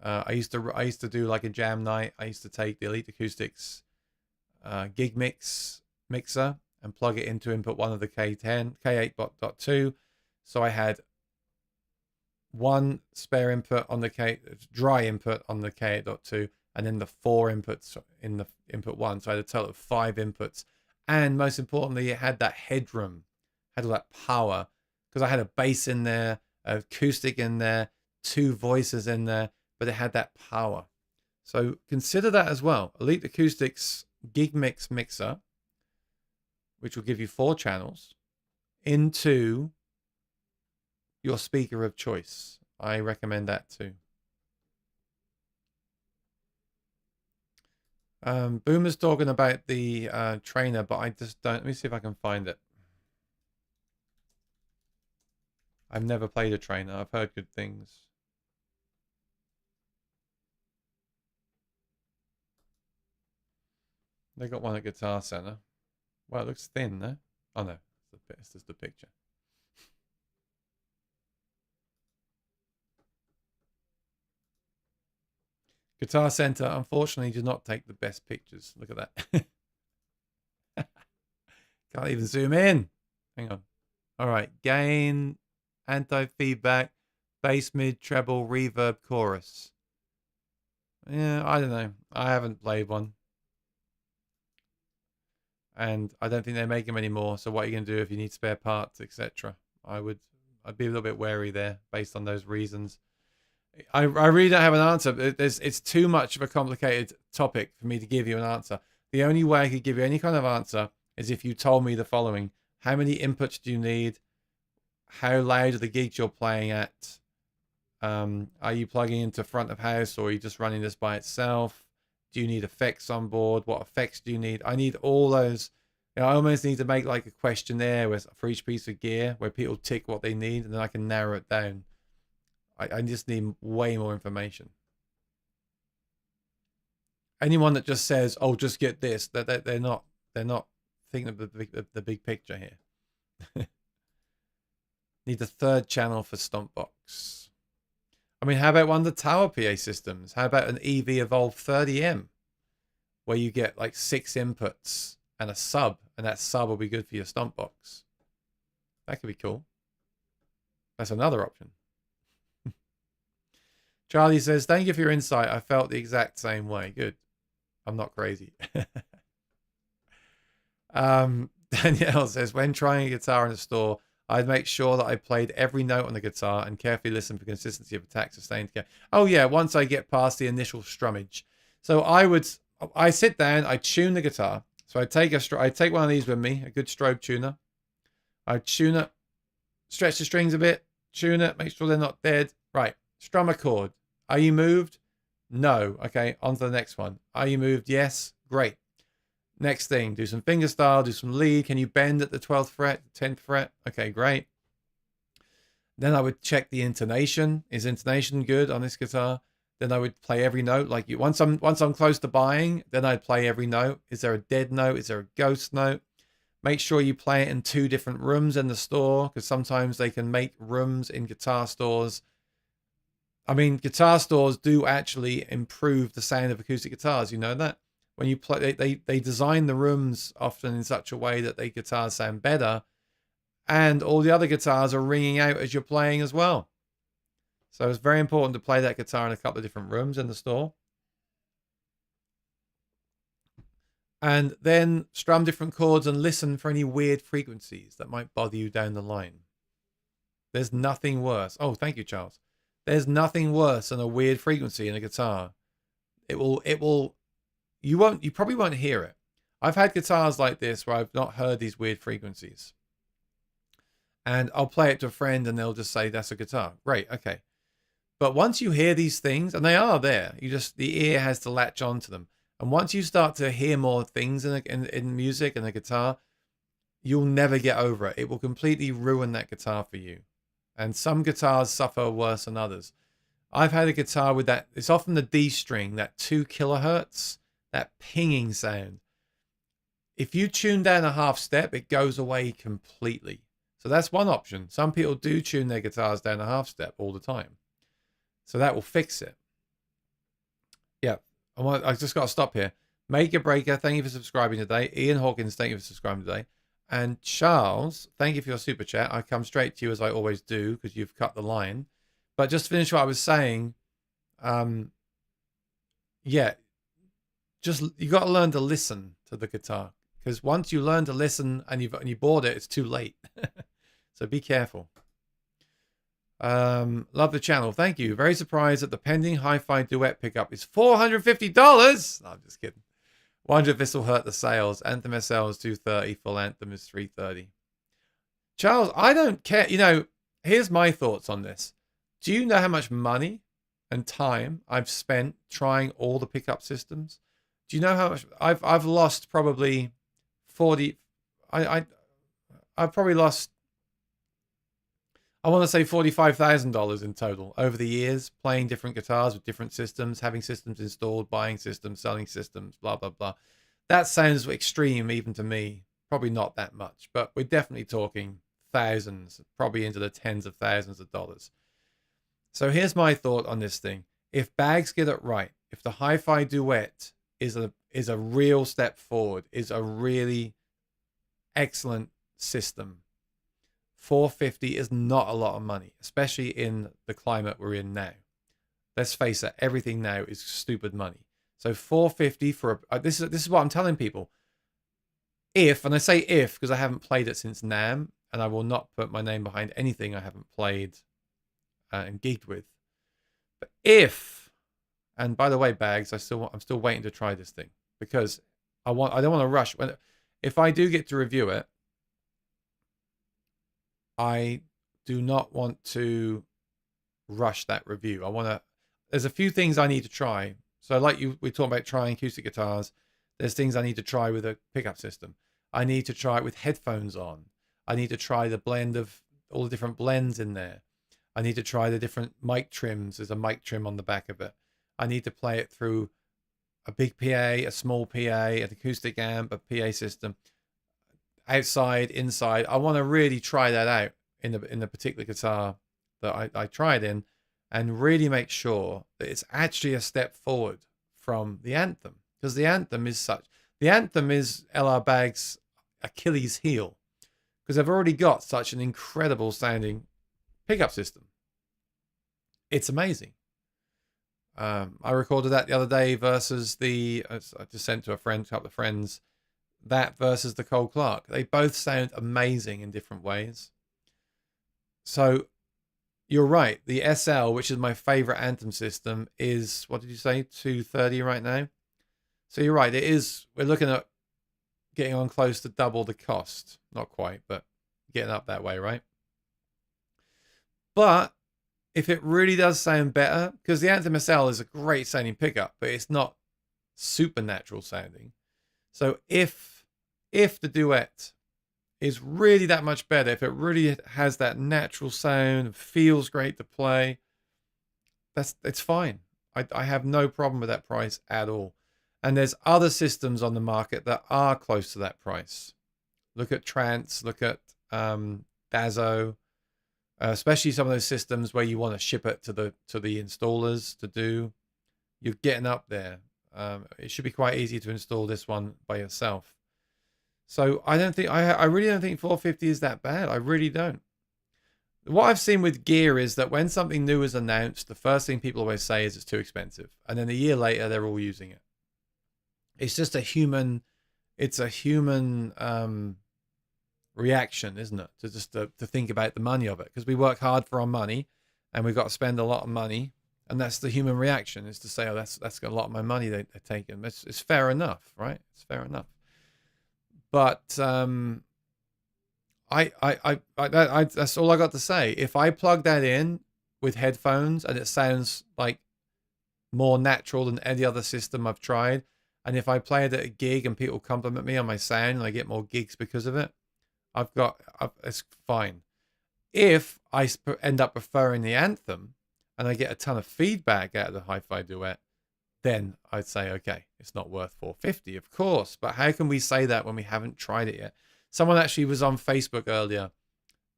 I used to do like a jam night. I used to take the Elite Acoustics gig mixer and plug it into input 1 of the K8.2. So I had 1 spare input on the dry input on the K8.2, and then the 4 inputs in the input 1. So I had a total of 5 inputs. And most importantly, it had that headroom, had all that power, because I had a bass in there, an acoustic in there, 2 voices in there, but it had that power. So consider that as well. Elite Acoustics Gig Mix Mixer, which will give you 4 channels, into your speaker of choice. I recommend that too. Boomer's talking about the trainer, but I just don't. Let me see if I can find it. I've never played a trainer. I've heard good things. They got one at Guitar Center. Well, it looks thin, though. Oh no, it's just the picture. Guitar Center, unfortunately, does not take the best pictures. Look at that. Can't even zoom in. Hang on. All right. Gain, anti-feedback, bass, mid, treble, reverb, chorus. Yeah, I don't know. I haven't played one. And I don't think they make them anymore. So what are you going to do if you need spare parts, etc.? I'd be a little bit wary there based on those reasons. I really don't have an answer. It's too much of a complicated topic for me to give you an answer. The only way I could give you any kind of answer is if you told me the following. How many inputs do you need? How loud are the gigs you're playing at? Are you plugging into front of house, or are you just running this by itself? Do you need effects on board? What effects do you need? I need all those. You know, I almost need to make like a questionnaire for each piece of gear where people tick what they need, and then I can narrow it down. I just need way more information. Anyone that just says, "Oh, just get this," they're not thinking of the big picture here. Need a 3rd channel for Stompbox. I mean, how about one of the tower PA systems? How about an EV Evolve 30M, where you get like 6 inputs and a sub, and that sub will be good for your Stompbox. That could be cool. That's another option. Charlie says, thank you for your insight. I felt the exact same way. Good. I'm not crazy. Danielle says, when trying a guitar in a store, I'd make sure that I played every note on the guitar and carefully listen for consistency of attack, sustain together. Oh yeah, once I get past the initial strummage. So I sit down, I tune the guitar. So I take one of these with me, a good strobe tuner. I tune it, stretch the strings a bit, tune it, make sure they're not dead. Right. Strum a chord. Are you moved? No. Okay, on to the next one. Are you moved? Yes. Great. Next thing, do some fingerstyle, do some lead. Can you bend at the 12th fret, 10th fret? Okay, great. Then I would check the intonation. Is intonation good on this guitar? Then I would play every note. Like once I'm close to buying, then I'd play every note. Is there a dead note? Is there a ghost note? Make sure you play it in 2 different rooms in the store, because sometimes they can make rooms in guitar stores. I mean, guitar stores do actually improve the sound of acoustic guitars. You know that? When you play, they design the rooms often in such a way that the guitars sound better, and all the other guitars are ringing out as you're playing as well. So it's very important to play that guitar in a couple of different rooms in the store. And then strum different chords and listen for any weird frequencies that might bother you down the line. There's nothing worse. Oh, thank you, Charles. There's nothing worse than a weird frequency in a guitar. You probably won't hear it. I've had guitars like this where I've not heard these weird frequencies. And I'll play it to a friend and they'll just say, that's a guitar. Great, okay. But once you hear these things, and they are there, the ear has to latch onto them. And once you start to hear more things in music and the guitar, you'll never get over it. It will completely ruin that guitar for you. And some guitars suffer worse than others. I've had a guitar with that, it's often the D string, that 2 kilohertz, that pinging sound. If you tune down a half step, it goes away completely. So that's one option. Some people do tune their guitars down a half step all the time. So that will fix it. Yeah, I just got to stop here. Make a Breaker, thank you for subscribing today. Ian Hawkins, thank you for subscribing today. And Charles, thank you for your super chat. I come straight to you as I always do because you've cut the line. But just to finish what I was saying, yeah, you got to learn to listen to the guitar, because once you learn to listen and you bought it, it's too late. So be careful. Love the channel. Thank you. Very surprised that the pending Hi-Fi Duet pickup is $450. No, I'm just kidding. Wonder if this will hurt the sales. Anthem SL is $230. Full Anthem is $330. Charles, I don't care. You know, here's my thoughts on this. Do you know how much money and time I've spent trying all the pickup systems? Do you know how much I've lost? Probably 40. I've probably lost, I want to say $45,000 in total over the years, playing different guitars with different systems, having systems installed, buying systems, selling systems, blah, blah, blah. That sounds extreme even to me. Probably not that much, but we're definitely talking thousands, probably into the tens of thousands of dollars. So here's my thought on this thing. If Baggs get it right, if the Hi-Fi Duet is a real step forward, is a really excellent system, $450 is not a lot of money, especially in the climate we're in now. Let's face it, everything now is stupid money. So $450 for this is what I'm telling people. If, and I say if because I haven't played it since NAMM, and I will not put my name behind anything I haven't played and gigged with. But if, and by the way, Baggs, I'm still waiting to try this thing because I don't want to rush. If I do get to review it, I do not want to rush that review. There's a few things I need to try. So like we talked about trying acoustic guitars. There's things I need to try with a pickup system. I need to try it with headphones on. I need to try the blend of all the different blends in there. I need to try the different mic trims. There's a mic trim on the back of it. I need to play it through a big PA, a small PA, an acoustic amp, a PA system, outside, inside. I want to really try that out in the particular guitar that I tried in, and really make sure that it's actually a step forward from the Anthem, because the Anthem is LR Baggs' Achilles heel, because they've already got such an incredible sounding pickup system. It's amazing. I recorded that the other day versus I just sent to a couple of friends, that versus the Cole Clark. They both sound amazing in different ways. So you're right. The SL, which is my favorite Anthem system, is, what did you say, $230 right now? So you're right. We're looking at getting on close to double the cost. Not quite, but getting up that way, right? But if it really does sound better, because the Anthem SL is a great sounding pickup, but it's not supernatural sounding. So if the Duet is really that much better, if it really has that natural sound, feels great to play, it's fine. I have no problem with that price at all. And there's other systems on the market that are close to that price. Look at Trance, look at Dazo, especially some of those systems where you want to ship it to the installers to do. You're getting up there. It should be quite easy to install this one by yourself. So I really don't think $450 is that bad. I really don't. What I've seen with gear is that when something new is announced, the first thing people always say is it's too expensive. And then a year later, they're all using it. It's just a human, it's a human reaction, isn't it? To just to think about the money of it. Because we work hard for our money and we've got to spend a lot of money. And that's the human reaction, is to say, oh, that's got a lot of my money they're taking. It's fair enough, right? It's fair enough. But that's all I got to say. If I plug that in with headphones and it sounds like more natural than any other system I've tried, and if I play it at a gig and people compliment me on my sound and I get more gigs because of it, it's fine. If I end up preferring the Anthem and I get a ton of feedback out of the Hi-Fi Duet, then I'd say, okay, it's not worth $450, of course. But how can we say that when we haven't tried it yet? Someone actually was on Facebook earlier,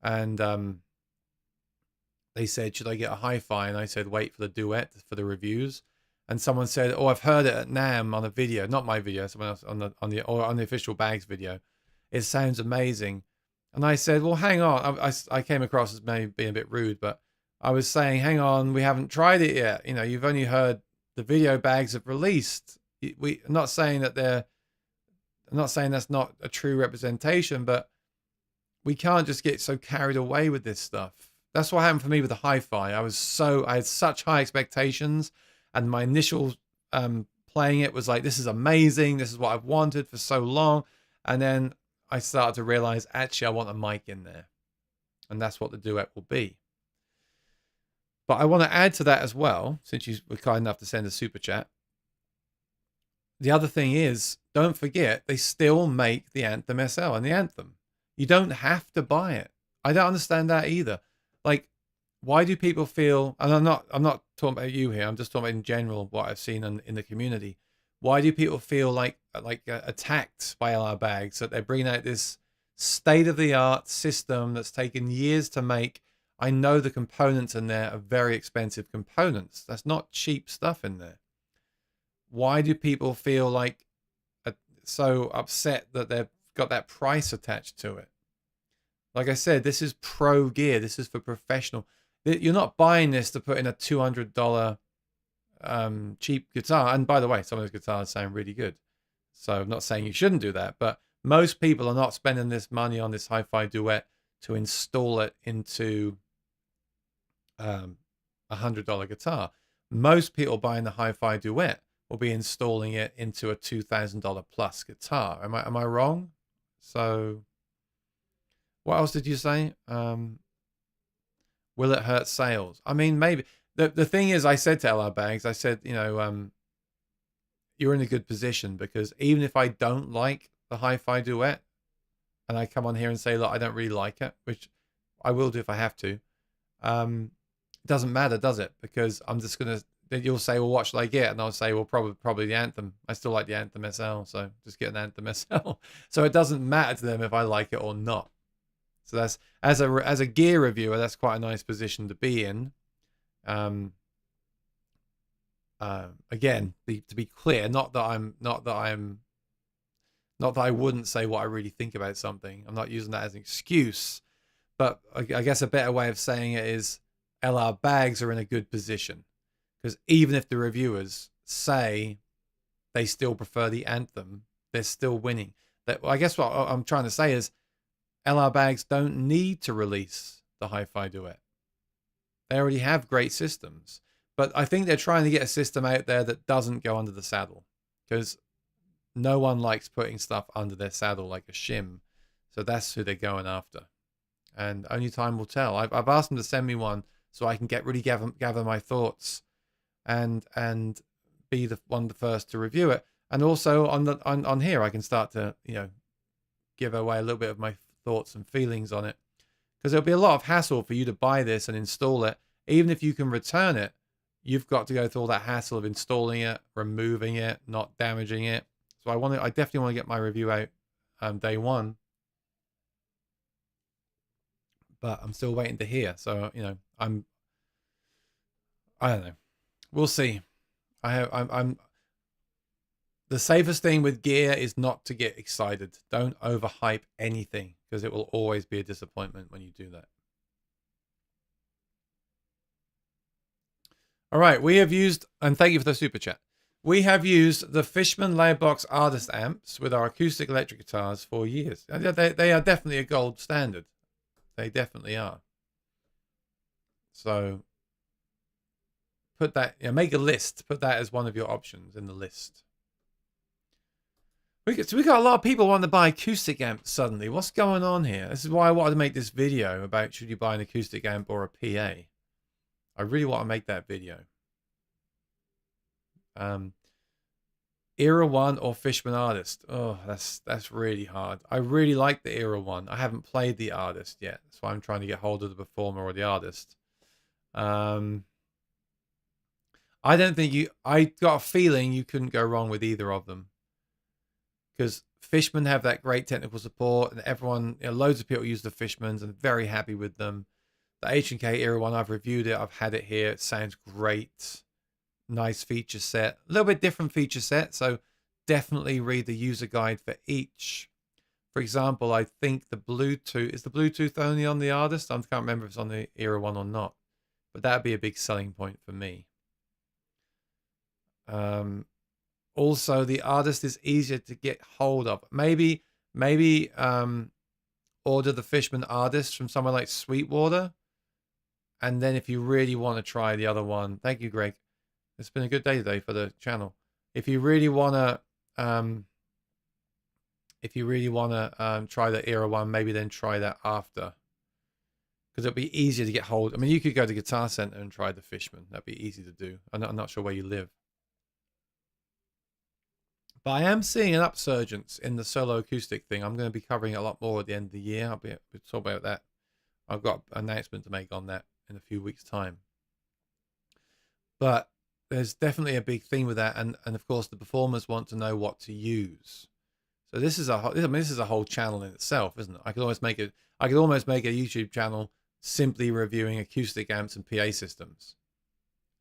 and they said, should I get a Hi-Fi? And I said, wait for the Duet for the reviews. And someone said, oh, I've heard it at NAMM on a video, not my video, someone else on the official Baggs video. It sounds amazing. And I said, well, hang on. I came across as maybe being a bit rude, but I was saying, hang on, we haven't tried it yet. You know, you've only heard the video Baggs have released. I'm not saying that I'm not saying that's not a true representation, but we can't just get so carried away with this stuff. That's what happened for me with the Hi-Fi. I had such high expectations, and my initial playing it was like, this is amazing. This is what I've wanted for so long. And then I started to realize, actually, I want a mic in there. And that's what the Duet will be. But I want to add to that as well, since you were kind enough to send a super chat. The other thing is, don't forget, they still make the Anthem SL and the Anthem. You don't have to buy it. I don't understand that either. Like, why do people feel, and I'm not talking about you here, I'm just talking about in general what I've seen in the community. Why do people feel like attacked by LR Baggs, that they're bringing out this state-of-the-art system that's taken years to make? I know the components in there are very expensive components. That's not cheap stuff in there. Why do people feel like so upset that they've got that price attached to it? Like I said, this is pro gear. This is for professional. You're not buying this to put in a $200 cheap guitar. And by the way, some of those guitars sound really good. So I'm not saying you shouldn't do that, but most people are not spending this money on this Hi-Fi Duet to install it into a $100 guitar. Most people buying the Hi-Fi Duet will be installing it into a $2,000 plus guitar. Am I wrong? So what else did you say? Will it hurt sales? I mean, maybe. The thing is, I said to LR Baggs, I said, you know, you're in a good position, because even if I don't like the Hi-Fi Duet and I come on here and say, look, I don't really like it, which I will do if I have to, it doesn't matter, does it? Because I'm just going to, you'll say, well, what should I get? And I'll say, well, probably the Anthem. I still like the Anthem SL, so just get an Anthem SL. So it doesn't matter to them if I like it or not. So that's, as a gear reviewer, that's quite a nice position to be in. Again, to be clear, not that I wouldn't say what I really think about something. I'm not using that as an excuse, but I guess a better way of saying it is LR Baggs are in a good position, because even if the reviewers say they still prefer the Anthem, they're still winning. I guess what I'm trying to say is LR Baggs don't need to release the Hi-Fi Duet. They already have great systems. But I think they're trying to get a system out there that doesn't go under the saddle, because no one likes putting stuff under their saddle like a shim. So that's who they're going after. And only time will tell. I've asked them to send me one so I can really gather my thoughts and be the first to review it. And also on here, I can start to, you know, give away a little bit of my thoughts and feelings on it. Because there'll be a lot of hassle for you to buy this and install it. Even if you can return it, you've got to go through all that hassle of installing it, removing it, not damaging it. So I definitely want to get my review out day one. But I'm still waiting to hear. So, you know, I don't know. We'll see. I'm the safest thing with gear is not to get excited. Don't overhype anything, because it will always be a disappointment when you do that. All right, we have used, and thank you for the super chat. We have used the Fishman Loudbox Artist amps with our acoustic electric guitars for years. They are definitely a gold standard. They definitely are. So put that, make a list. Put that as one of your options in the list. We got a lot of people wanting to buy acoustic amps suddenly. What's going on here? This is why I wanted to make this video about should you buy an acoustic amp or a PA. I really want to make that video. Era 1 or Fishman Artist. Oh, that's really hard. I really like the Era 1. I haven't played the Artist yet. That's why I'm trying to get hold of the Performer or the Artist. I don't think I got a feeling you couldn't go wrong with either of them. Because Fishman have that great technical support, and everyone, loads of people use the Fishmans and very happy with them. The H&K Era 1, I've reviewed it. I've had it here. It sounds great. Nice feature set. A little bit different feature set, so definitely read the user guide for each. For example, I think the Bluetooth, is the Bluetooth only on the Artist? I can't remember if it's on the Era 1 or not. But that'd be a big selling point for me. Also, the Artist is easier to get hold of. Maybe order the Fishman Artist from somewhere like Sweetwater. And then if you really want to try the other one, thank you, Greg. It's been a good day today for the channel. If you really want to, try the Era 1, maybe then try that after. Because it'll be easier to get hold. I mean, you could go to Guitar Center and try the Fishman. That'd be easy to do. I'm not sure where you live. But I am seeing an upsurgence in the solo acoustic thing. I'm going to be covering it a lot more at the end of the year. We'll talk about that. I've got an announcement to make on that in a few weeks' time. But there's definitely a big theme with that, and of course the performers want to know what to use. So this is a whole channel in itself, isn't it? I could almost make a YouTube channel simply reviewing acoustic amps and PA systems.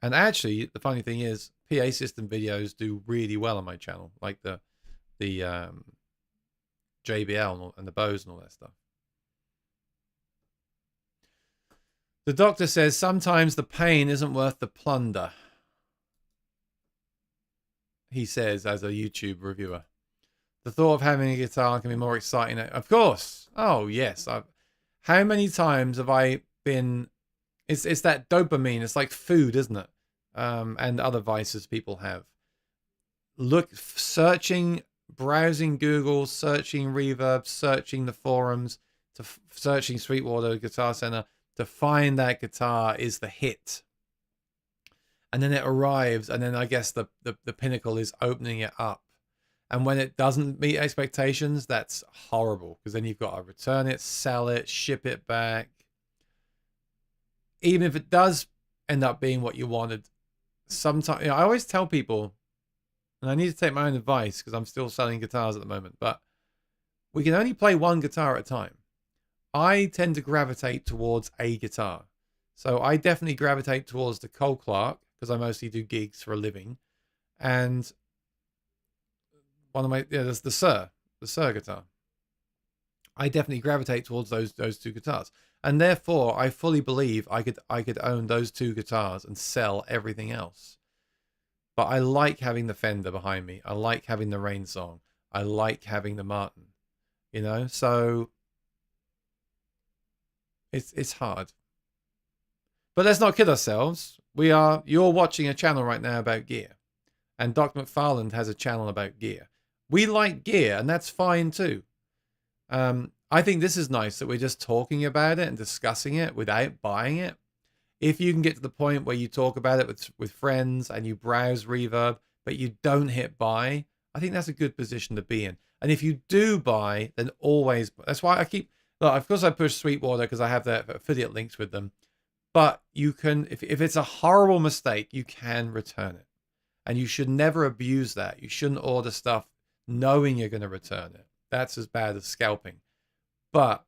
And actually, the funny thing is, PA system videos do really well on my channel, like the JBL and the Bose and all that stuff. The doctor says sometimes the pain isn't worth the plunder. He says as a YouTube reviewer. The thought of having a guitar can be more exciting. Of course. Oh, yes. How many times have I been... It's that dopamine. It's like food, isn't it? And other vices people have. Browsing Google, searching Reverb, searching the forums, searching Sweetwater Guitar Center to find that guitar is the hit. And then it arrives, and then I guess the pinnacle is opening it up. And when it doesn't meet expectations, that's horrible, because then you've got to return it, sell it, ship it back. Even if it does end up being what you wanted, sometimes I always tell people, and I need to take my own advice because I'm still selling guitars at the moment, but we can only play one guitar at a time. I tend to gravitate towards a guitar. So I definitely gravitate towards the Cole Clark, because I mostly do gigs for a living. And one of my, there's the Sir guitar. I definitely gravitate towards those two guitars. And therefore, I fully believe I could own those two guitars and sell everything else. But I like having the Fender behind me. I like having the Rain Song. I like having the Martin. So it's hard. But let's not kid ourselves. You're watching a channel right now about gear. And Doc McFarland has a channel about gear. We like gear, and that's fine too. I think this is nice that we're just talking about it and discussing it without buying it. If you can get to the point where you talk about it with friends and you browse Reverb, but you don't hit buy, I think that's a good position to be in. And if you do buy, then always, that's why of course I push Sweetwater because I have the affiliate links with them. But you can, if it's a horrible mistake, you can return it. And you should never abuse that. You shouldn't order stuff knowing you're going to return it. That's as bad as scalping. But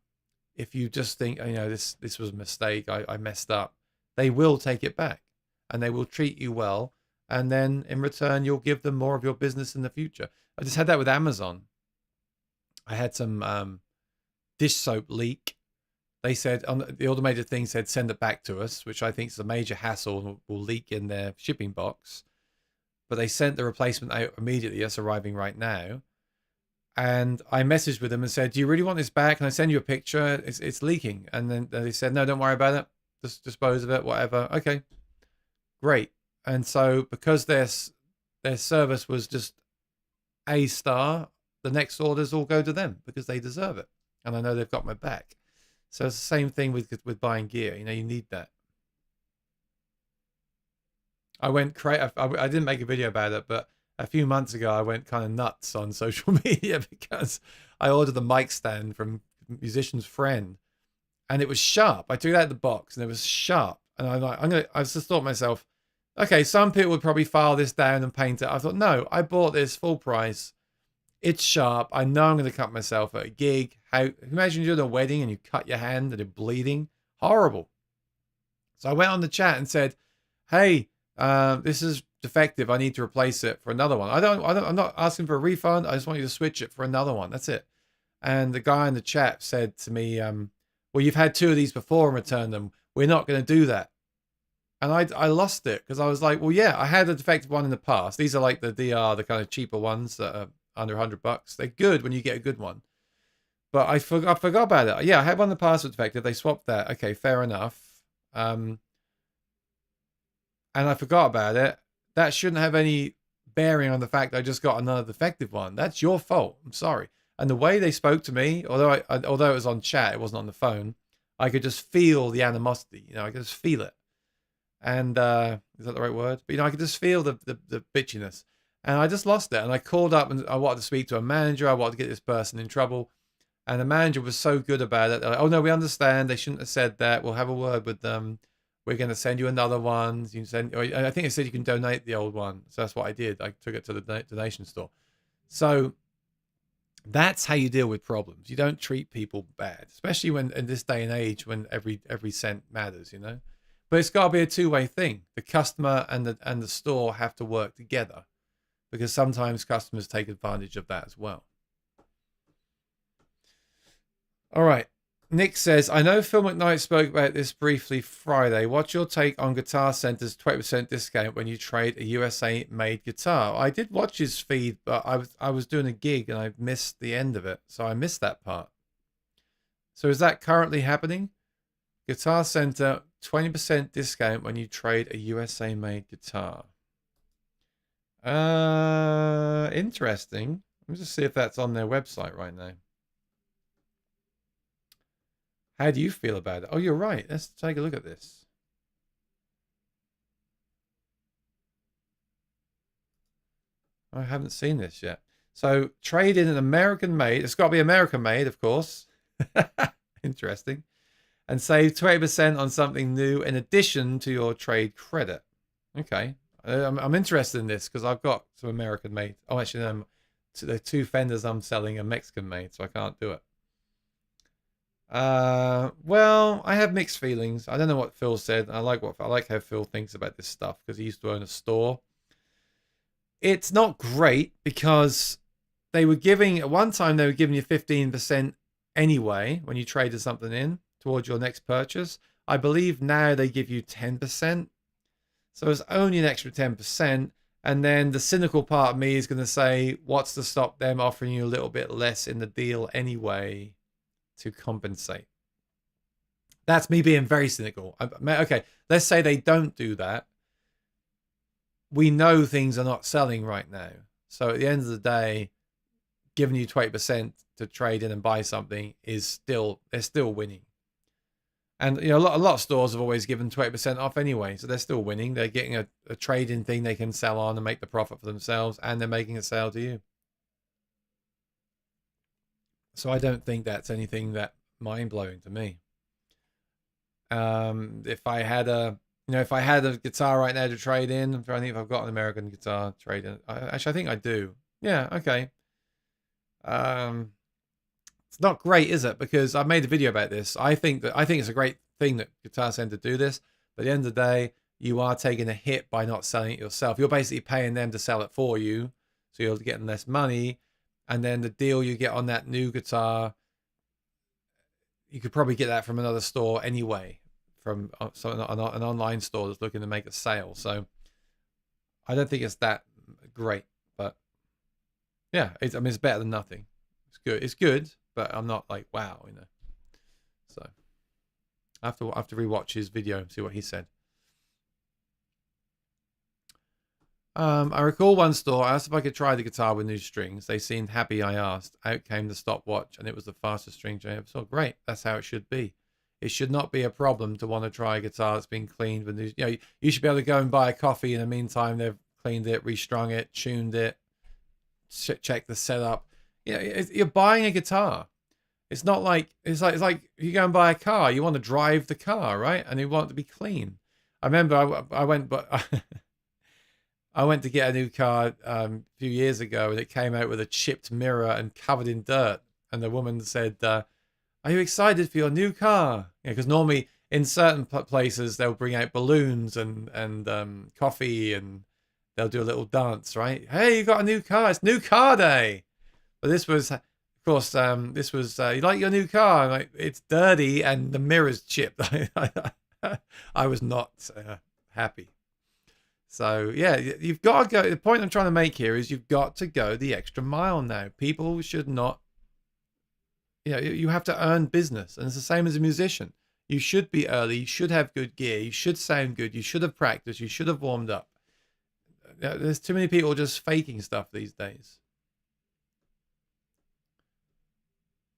if you just think, this was a mistake, I messed up, they will take it back. And they will treat you well. And then in return, you'll give them more of your business in the future. I just had that with Amazon. I had some dish soap leak. they said on the automated thing said send it back to us, which I think is a major hassle and will leak in their shipping box. But they sent the replacement out immediately. It's arriving right now. And I messaged with them and said, do you really want this back? Can I send you a picture? It's leaking. And then they said, no, don't worry about it. Just dispose of it, whatever. Okay, great. And so because their service was just A star, the next orders all go to them because they deserve it. And I know they've got my back. So it's the same thing with buying gear. You know, you need that. I went crazy. I didn't make a video about it, but a few months ago, I went kind of nuts on social media because I ordered the mic stand from musician's friend, and it was sharp. I took it out of the box, and it was sharp. And I'm like, I just thought to myself, okay, some people would probably file this down and paint it. I thought, no, I bought this full price. It's sharp. I know I'm going to cut myself at a gig. Imagine you're at a wedding and you cut your hand and it's bleeding. Horrible. So I went on the chat and said, hey, this is defective. I need to replace it for another one. I'm not asking for a refund. I just want you to switch it for another one. That's it. And the guy in the chat said to me, well, you've had 2 of these before and returned them. We're not going to do that. And I lost it because I was like, well, yeah, I had a defective one in the past. These are like the DR, the kind of cheaper ones that are under $100. They're good when you get a good one. But I forgot about it. Yeah, I had one in the past that was defective. They swapped that. Okay, fair enough. And I forgot about it. That shouldn't have any bearing on the fact I just got another defective one. That's your fault. I'm sorry. And the way they spoke to me, although although it was on chat, it wasn't on the phone, I could just feel the animosity. You know, I could just feel it. And is that the right word? But, you know, I could just feel the bitchiness. And I just lost it. And I called up and I wanted to speak to a manager. I wanted to get this person in trouble. And the manager was so good about it. They're like, oh, no, we understand. They shouldn't have said that. We'll have a word with them. We're going to send you another one. You can send. I think it said you can donate the old one. So that's what I did. I took it to the donation store. So that's how you deal with problems. You don't treat people bad, especially when in this day and age when every cent matters, you know. But it's got to be a two-way thing. The customer and the store have to work together because sometimes customers take advantage of that as well. All right. Nick says, I know Phil McKnight spoke about this briefly Friday. What's your take on Guitar Center's 20% discount when you trade a USA-made guitar? I did watch his feed, but I was doing a gig and I missed the end of it. So I missed that part. So is that currently happening? Guitar Center, 20% discount when you trade a USA-made guitar. Interesting. Let me just see if that's on their website right now. How do you feel about it? Oh, you're right. Let's take a look at this. I haven't seen this yet. So trade in an American made. It's got to be American made, of course. Interesting. And save 20% on something new in addition to your trade credit. Okay. I'm interested in this because I've got some American made. Oh, actually, the 2 Fenders I'm selling are Mexican made, so I can't do it. Well, I have mixed feelings. I don't know what Phil said. I like how Phil thinks about this stuff because he used to own a store. It's not great because they were giving at one time you 15% anyway when you traded something in towards your next purchase. I believe now they give you 10%. So it's only an extra 10%. And then the cynical part of me is going to say, what's to stop them offering you a little bit less in the deal anyway to compensate? That's me being very cynical. Okay, let's say they don't do that. We know things are not selling right now. So at the end of the day, giving you 20% to trade in and buy something they're still winning. And you know, a lot of stores have always given 20% off anyway, so they're still winning. They're getting a trade-in thing they can sell on and make the profit for themselves, and they're making a sale to you. So I don't think that's anything that mind-blowing to me. If I had a guitar right now to trade in, I'm trying to think if I've got an American guitar trade in. Actually, I think I do. Yeah, okay. It's not great, is it? Because I've made a video about this. I think it's a great thing that Guitar Center do this. But at the end of the day, you are taking a hit by not selling it yourself. You're basically paying them to sell it for you, so you're getting less money. And then the deal you get on that new guitar, you could probably get that from another store anyway, from an online store that's looking to make a sale. So I don't think it's that great, but yeah, I mean, it's better than nothing. It's good. It's good, but I'm not like, wow, you know. So I have to rewatch his video and see what he said. I recall one store. I asked if I could try the guitar with new strings. They seemed happy. I asked. Out came the stopwatch, and it was the fastest string I ever saw. Great. That's how it should be. It should not be a problem to want to try a guitar that's been cleaned with new. You know, you should be able to go and buy a coffee. In the meantime, they've cleaned it, restrung it, tuned it, check the setup. You know, you're buying a guitar. It's not like it's like you go and buy a car. You want to drive the car, right? And you want it to be clean. I remember I went, but I went to get a new car a few years ago, and it came out with a chipped mirror and covered in dirt. And the woman said, "Are you excited for your new car?" Because normally in certain places they'll bring out balloons and coffee, and they'll do a little dance, right? Hey, you got a new car! It's new car day. But this was, of course, you like your new car? I'm like, it's dirty and the mirror's chipped. I was not happy. So yeah, you've got to go. The point I'm trying to make here is you've got to go the extra mile now. People should not, you know, you have to earn business, and it's the same as a musician. You should be early. You should have good gear. You should sound good. You should have practiced. You should have warmed up. There's too many people just faking stuff these days.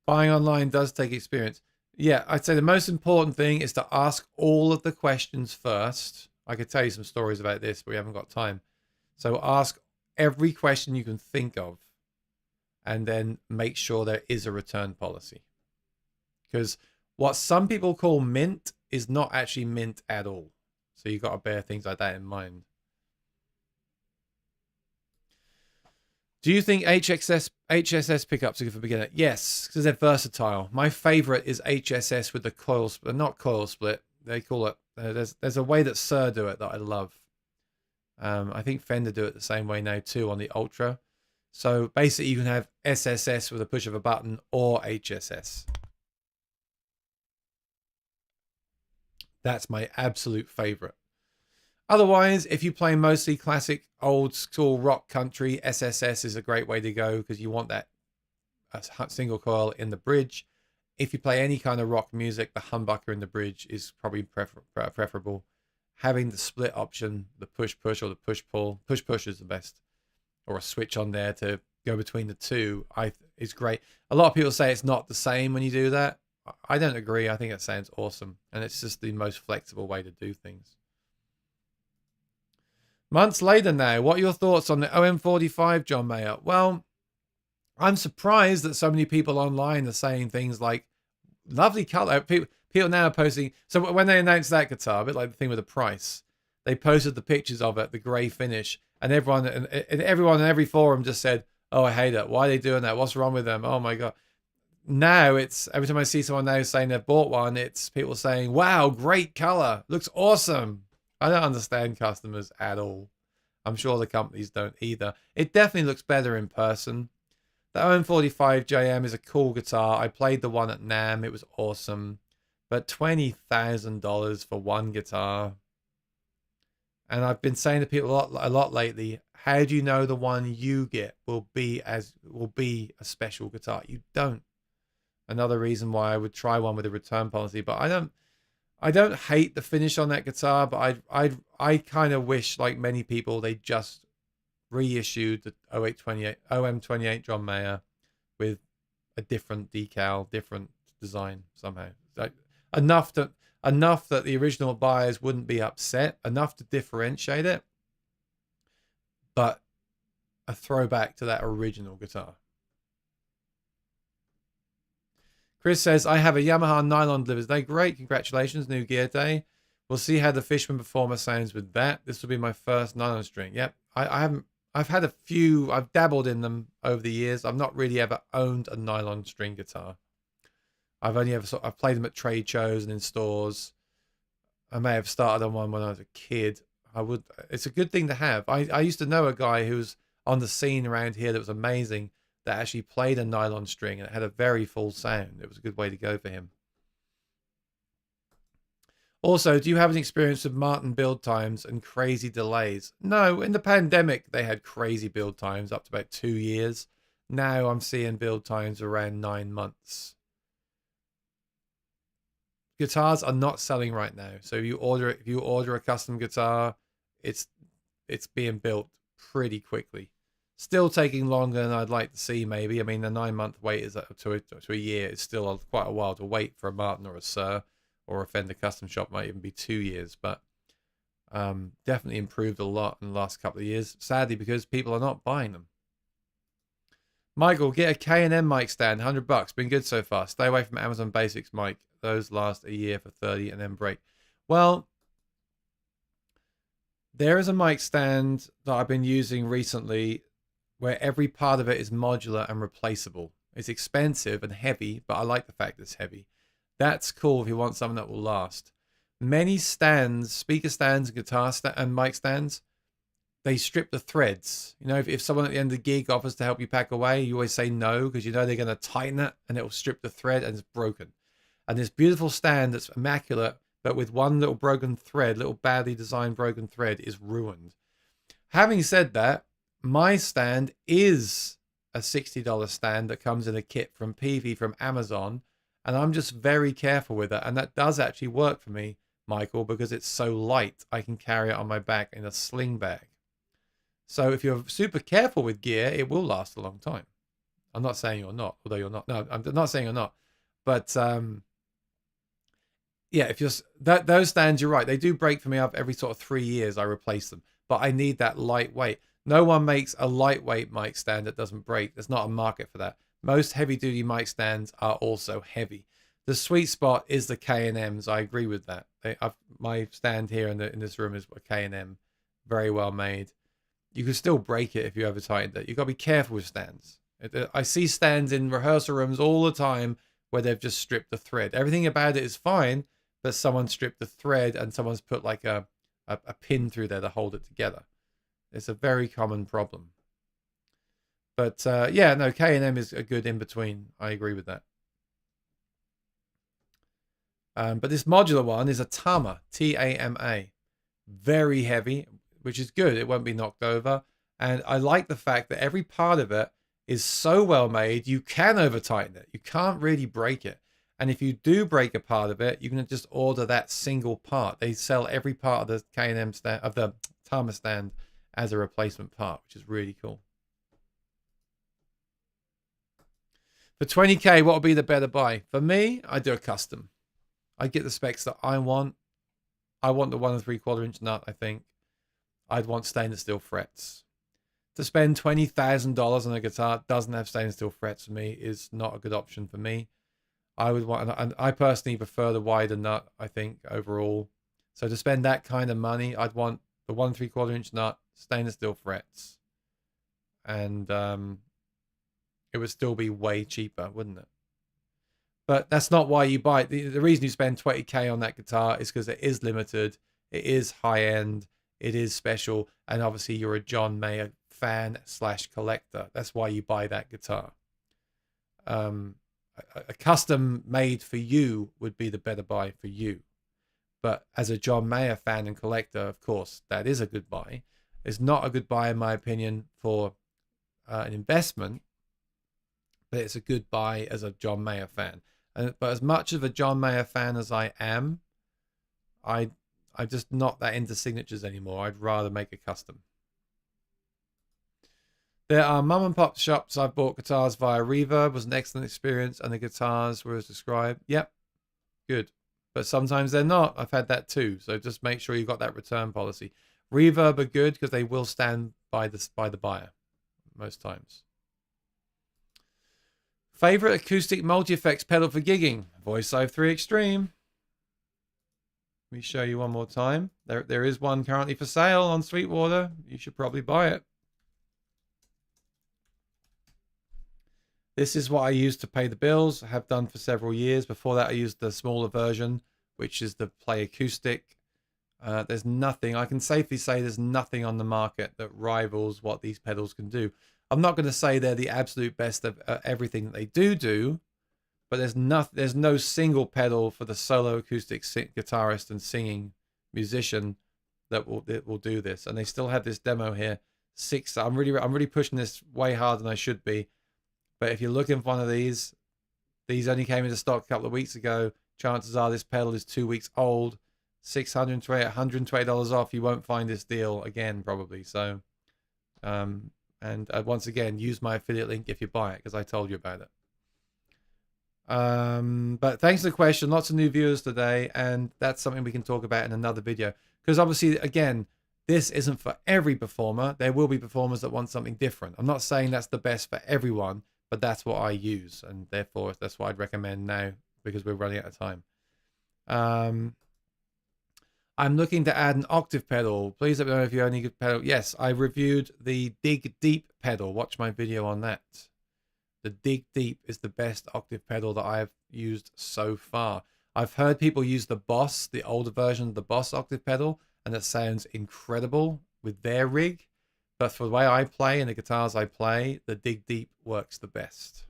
Buying online does take experience. Yeah, I'd say the most important thing is to ask all of the questions first. I could tell you some stories about this, but we haven't got time. So ask every question you can think of, and then make sure there is a return policy. Because what some people call mint is not actually mint at all. So you've got to bear things like that in mind. Do you think HSS pickups are good for beginner? Yes, because they're versatile. My favorite is HSS with the coil split, not coil split. They call it. There's a way that Sir do it that I love. I think Fender do it the same way now too on the Ultra. So basically, you can have SSS with a push of a button or HSS. That's my absolute favorite. Otherwise, if you play mostly classic old school rock country, SSS is a great way to go because you want that single coil in the bridge. If you play any kind of rock music, the humbucker in the bridge is probably preferable. Having the split option, the push-push or the push-pull. Push-push is the best. Or a switch on there to go between the two is great. A lot of people say it's not the same when you do that. I don't agree. I think it sounds awesome. And it's just the most flexible way to do things. Months later now, what are your thoughts on the OM45, John Mayer? Well, I'm surprised that so many people online are saying things like, lovely color. People now are posting. So when they announced that guitar, a bit like the thing with the price, they posted the pictures of it, the grey finish, and everyone in every forum just said, "Oh, I hate it. Why are they doing that? What's wrong with them? Oh my god." Now it's every time I see someone now saying they've bought one, it's people saying, "Wow, great color, looks awesome." I don't understand customers at all. I'm sure the companies don't either. It definitely looks better in person. The OM45 JM is a cool guitar. I played the one at NAMM. It was awesome. But $20,000 for one guitar. And I've been saying to people a lot lately, how do you know the one you get will be a special guitar? You don't. Another reason why I would try one with a return policy, but I don't hate the finish on that guitar, but I kind of wish, like many people, they just reissued the OM28 John Mayer with a different decal, different design somehow. Like, enough that the original buyers wouldn't be upset, enough to differentiate it, but a throwback to that original guitar. Chris says, I have a Yamaha nylon delivered today. Great, congratulations, new gear day. We'll see how the Fishman Performer sounds with that. This will be my first nylon string. Yep, I've had a few, I've dabbled in them over the years. I've not really ever owned a nylon string guitar. I've played them at trade shows and in stores. I may have started on one when I was a kid. It's a good thing to have. I used to know a guy who was on the scene around here that was amazing, that actually played a nylon string and it had a very full sound. It was a good way to go for him. Also, do you have an experience with Martin build times and crazy delays? No, in the pandemic, they had crazy build times up to about 2 years. Now I'm seeing build times around 9 months. Guitars are not selling right now. So if you order a custom guitar, it's being built pretty quickly. Still taking longer than I'd like to see, maybe. I mean, the 9-month wait is to a year. It's still quite a while to wait for a Martin or a Sir, or a Fender Custom Shop might even be 2 years. But definitely improved a lot in the last couple of years. Sadly, because people are not buying them. Michael, get a K&M mic stand, $100. Been good so far. Stay away from Amazon Basics mic. Those last a year for 30 and then break. Well, there is a mic stand that I've been using recently where every part of it is modular and replaceable. It's expensive and heavy, but I like the fact it's heavy. That's cool if you want something that will last. Many stands, speaker stands, guitar and mic stands, they strip the threads. You know, if someone at the end of the gig offers to help you pack away, you always say no because you know they're going to tighten it and it will strip the thread and it's broken. And this beautiful stand that's immaculate, but with one little broken thread, little badly designed broken thread, is ruined. Having said that, my stand is a $60 stand that comes in a kit from Peavey from Amazon, and I'm just very careful with it. And that does actually work for me, Michael, because it's so light. I can carry it on my back in a sling bag. So if you're super careful with gear, it will last a long time. I'm not saying you're not, although you're not. No, I'm not saying you're not. But yeah, if you're those stands, you're right. They do break for me up every sort of 3 years. I replace them, but I need that lightweight. No one makes a lightweight mic stand that doesn't break. There's not a market for that. Most heavy-duty mic stands are also heavy. The sweet spot is the K&Ms. I agree with that. My stand here in this room is a K&M, very well made. You can still break it if you ever tighten it. You've got to be careful with stands. I see stands in rehearsal rooms all the time where they've just stripped the thread. Everything about it is fine, but someone stripped the thread and someone's put like a pin through there to hold it together. It's a very common problem. But yeah, no, K&M is a good in-between. I agree with that. But this modular one is a Tama, T-A-M-A. Very heavy, which is good. It won't be knocked over. And I like the fact that every part of it is so well made, you can over-tighten it. You can't really break it. And if you do break a part of it, you can just order that single part. They sell every part of the K&M stand, of the Tama stand, as a replacement part, which is really cool. For 20K, what would be the better buy? For me, I do a custom. I get the specs that I want. I want the 1 3/4 inch nut, I think. I'd want stainless steel frets. To spend $20,000 on a guitar that doesn't have stainless steel frets for me is not a good option for me. I would want, and I personally prefer the wider nut, I think, overall. So to spend that kind of money, I'd want the 1 3/4 inch nut, stainless steel frets, and it would still be way cheaper, wouldn't it? But that's not why you buy it. The reason you spend 20K on that guitar is because it is limited, it is high end, it is special, and obviously you're a John Mayer fan / collector. That's why you buy that guitar. A custom made for you would be the better buy for you. But as a John Mayer fan and collector, of course, that is a good buy. It's not a good buy, in my opinion, for an investment, but it's a good buy as a John Mayer fan. But as much of a John Mayer fan as I am, I'm just not that into signatures anymore. I'd rather make a custom. There are mum and pop shops I've bought guitars via Reverb. It was an excellent experience, and the guitars were as described. Yep, good. But sometimes they're not. I've had that too. So just make sure you've got that return policy. Reverb are good because they will stand by the buyer most times. Favorite acoustic multi-effects pedal for gigging? VoiceLive 3 Extreme. Let me show you one more time. There is one currently for sale on Sweetwater. You should probably buy it. This is what I use to pay the bills. I have done for several years. Before that, I used the smaller version, which is the Play Acoustic. There's nothing, I can safely say there's nothing on the market that rivals what these pedals can do. I'm not going to say they're the absolute best of everything that they do, but there's no single pedal for the solo acoustic guitarist and singing musician that will do this. And they still have this demo here. I'm really pushing this way harder than I should be. But if you're looking for one of these only came into stock a couple of weeks ago. Chances are this pedal is 2 weeks old. $120 off. You won't find this deal again probably. So, once again, use my affiliate link if you buy it because I told you about it. But thanks for the question. Lots of new viewers today, and that's something we can talk about in another video. Because obviously, again, this isn't for every performer. There will be performers that want something different. I'm not saying that's the best for everyone, but that's what I use, and therefore that's what I'd recommend now because we're running out of time. I'm looking to add an octave pedal. Please let me know if you own any good pedal. Yes, I reviewed the Dig Deep pedal. Watch my video on that. The Dig Deep is the best octave pedal that I have used so far. I've heard people use the Boss, the older version of the Boss octave pedal, and it sounds incredible with their rig. But for the way I play and the guitars I play, the Dig Deep works the best.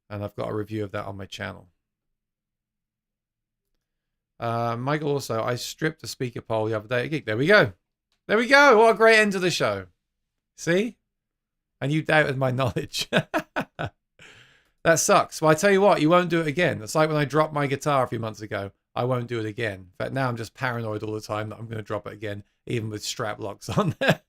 And I've got a review of that on my channel. Michael also, I stripped a speaker pole the other day at a gig. There we go. There we go. What a great end to the show. See? And you doubted my knowledge. That sucks. Well, I tell you what, you won't do it again. It's like when I dropped my guitar a few months ago. I won't do it again. In fact, now I'm just paranoid all the time that I'm going to drop it again, even with strap locks on there.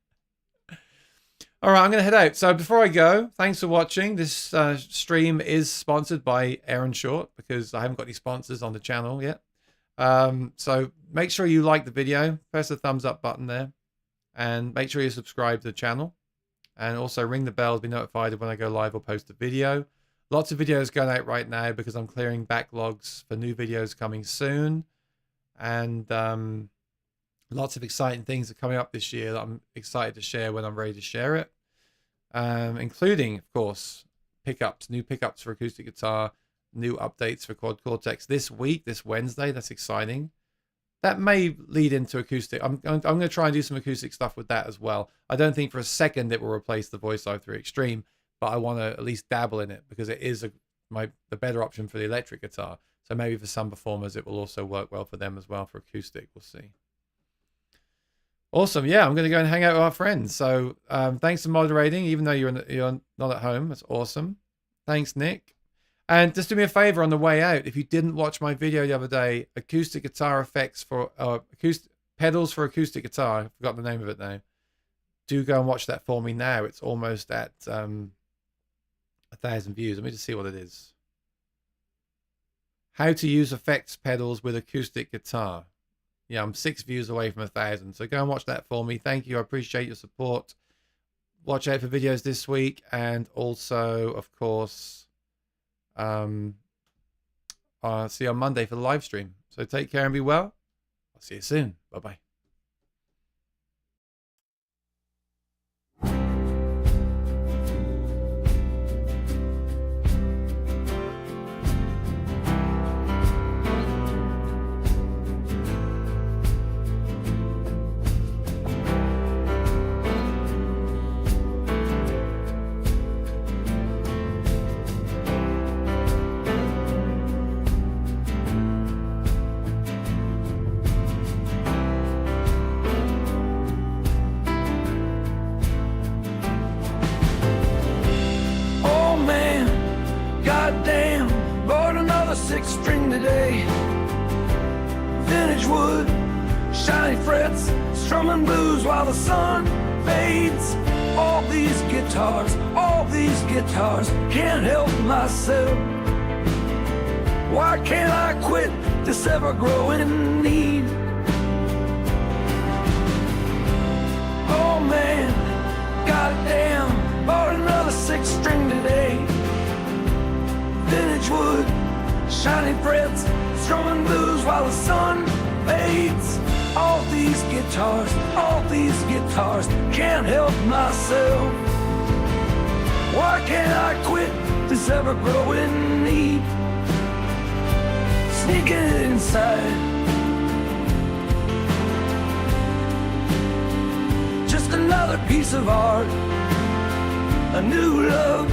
All right, I'm going to head out. So before I go, thanks for watching. This stream is sponsored by Aaron Short because I haven't got any sponsors on the channel yet. So make sure you like the video, press the thumbs up button there, and make sure you subscribe to the channel. And also ring the bell to be notified when I go live or post a video. Lots of videos going out right now because I'm clearing backlogs for new videos coming soon. And lots of exciting things are coming up this year that I'm excited to share when I'm ready to share it. Including, of course, pickups, new pickups for acoustic guitar, new updates for Quad Cortex this week, this Wednesday. That's exciting. That may lead into acoustic. I'm going to try and do some acoustic stuff with that as well. I don't think for a second it will replace the VoiceLive 3 Extreme, but I want to at least dabble in it because it is the better option for the electric guitar. So maybe for some performers it will also work well for them as well for acoustic. We'll see. Awesome. Yeah, I'm going to go and hang out with our friends. So thanks for moderating, even though you're not at home. That's awesome. Thanks, Nick. And just do me a favor on the way out. If you didn't watch my video the other day, acoustic guitar effects for pedals for acoustic guitar. I forgot the name of it now. Do go and watch that for me now. It's almost at 1,000 views. Let me just see what it is. How to use effects pedals with acoustic guitar. Yeah, I'm 6 views away from 1,000. So go and watch that for me. Thank you. I appreciate your support. Watch out for videos this week. And also, of course, I'll see you on Monday for the live stream. So take care and be well. I'll see you soon. Bye-bye. String today, vintage wood, shiny frets, strumming blues while the sun fades. All these guitars can't help myself. Why can't I quit this ever-growing need? Oh man, goddamn, bought another 6-string today, vintage wood, shiny frets, strumming blues while the sun fades. All these guitars can't help myself. Why can't I quit this ever-growing need? Sneaking inside, just another piece of art, a new love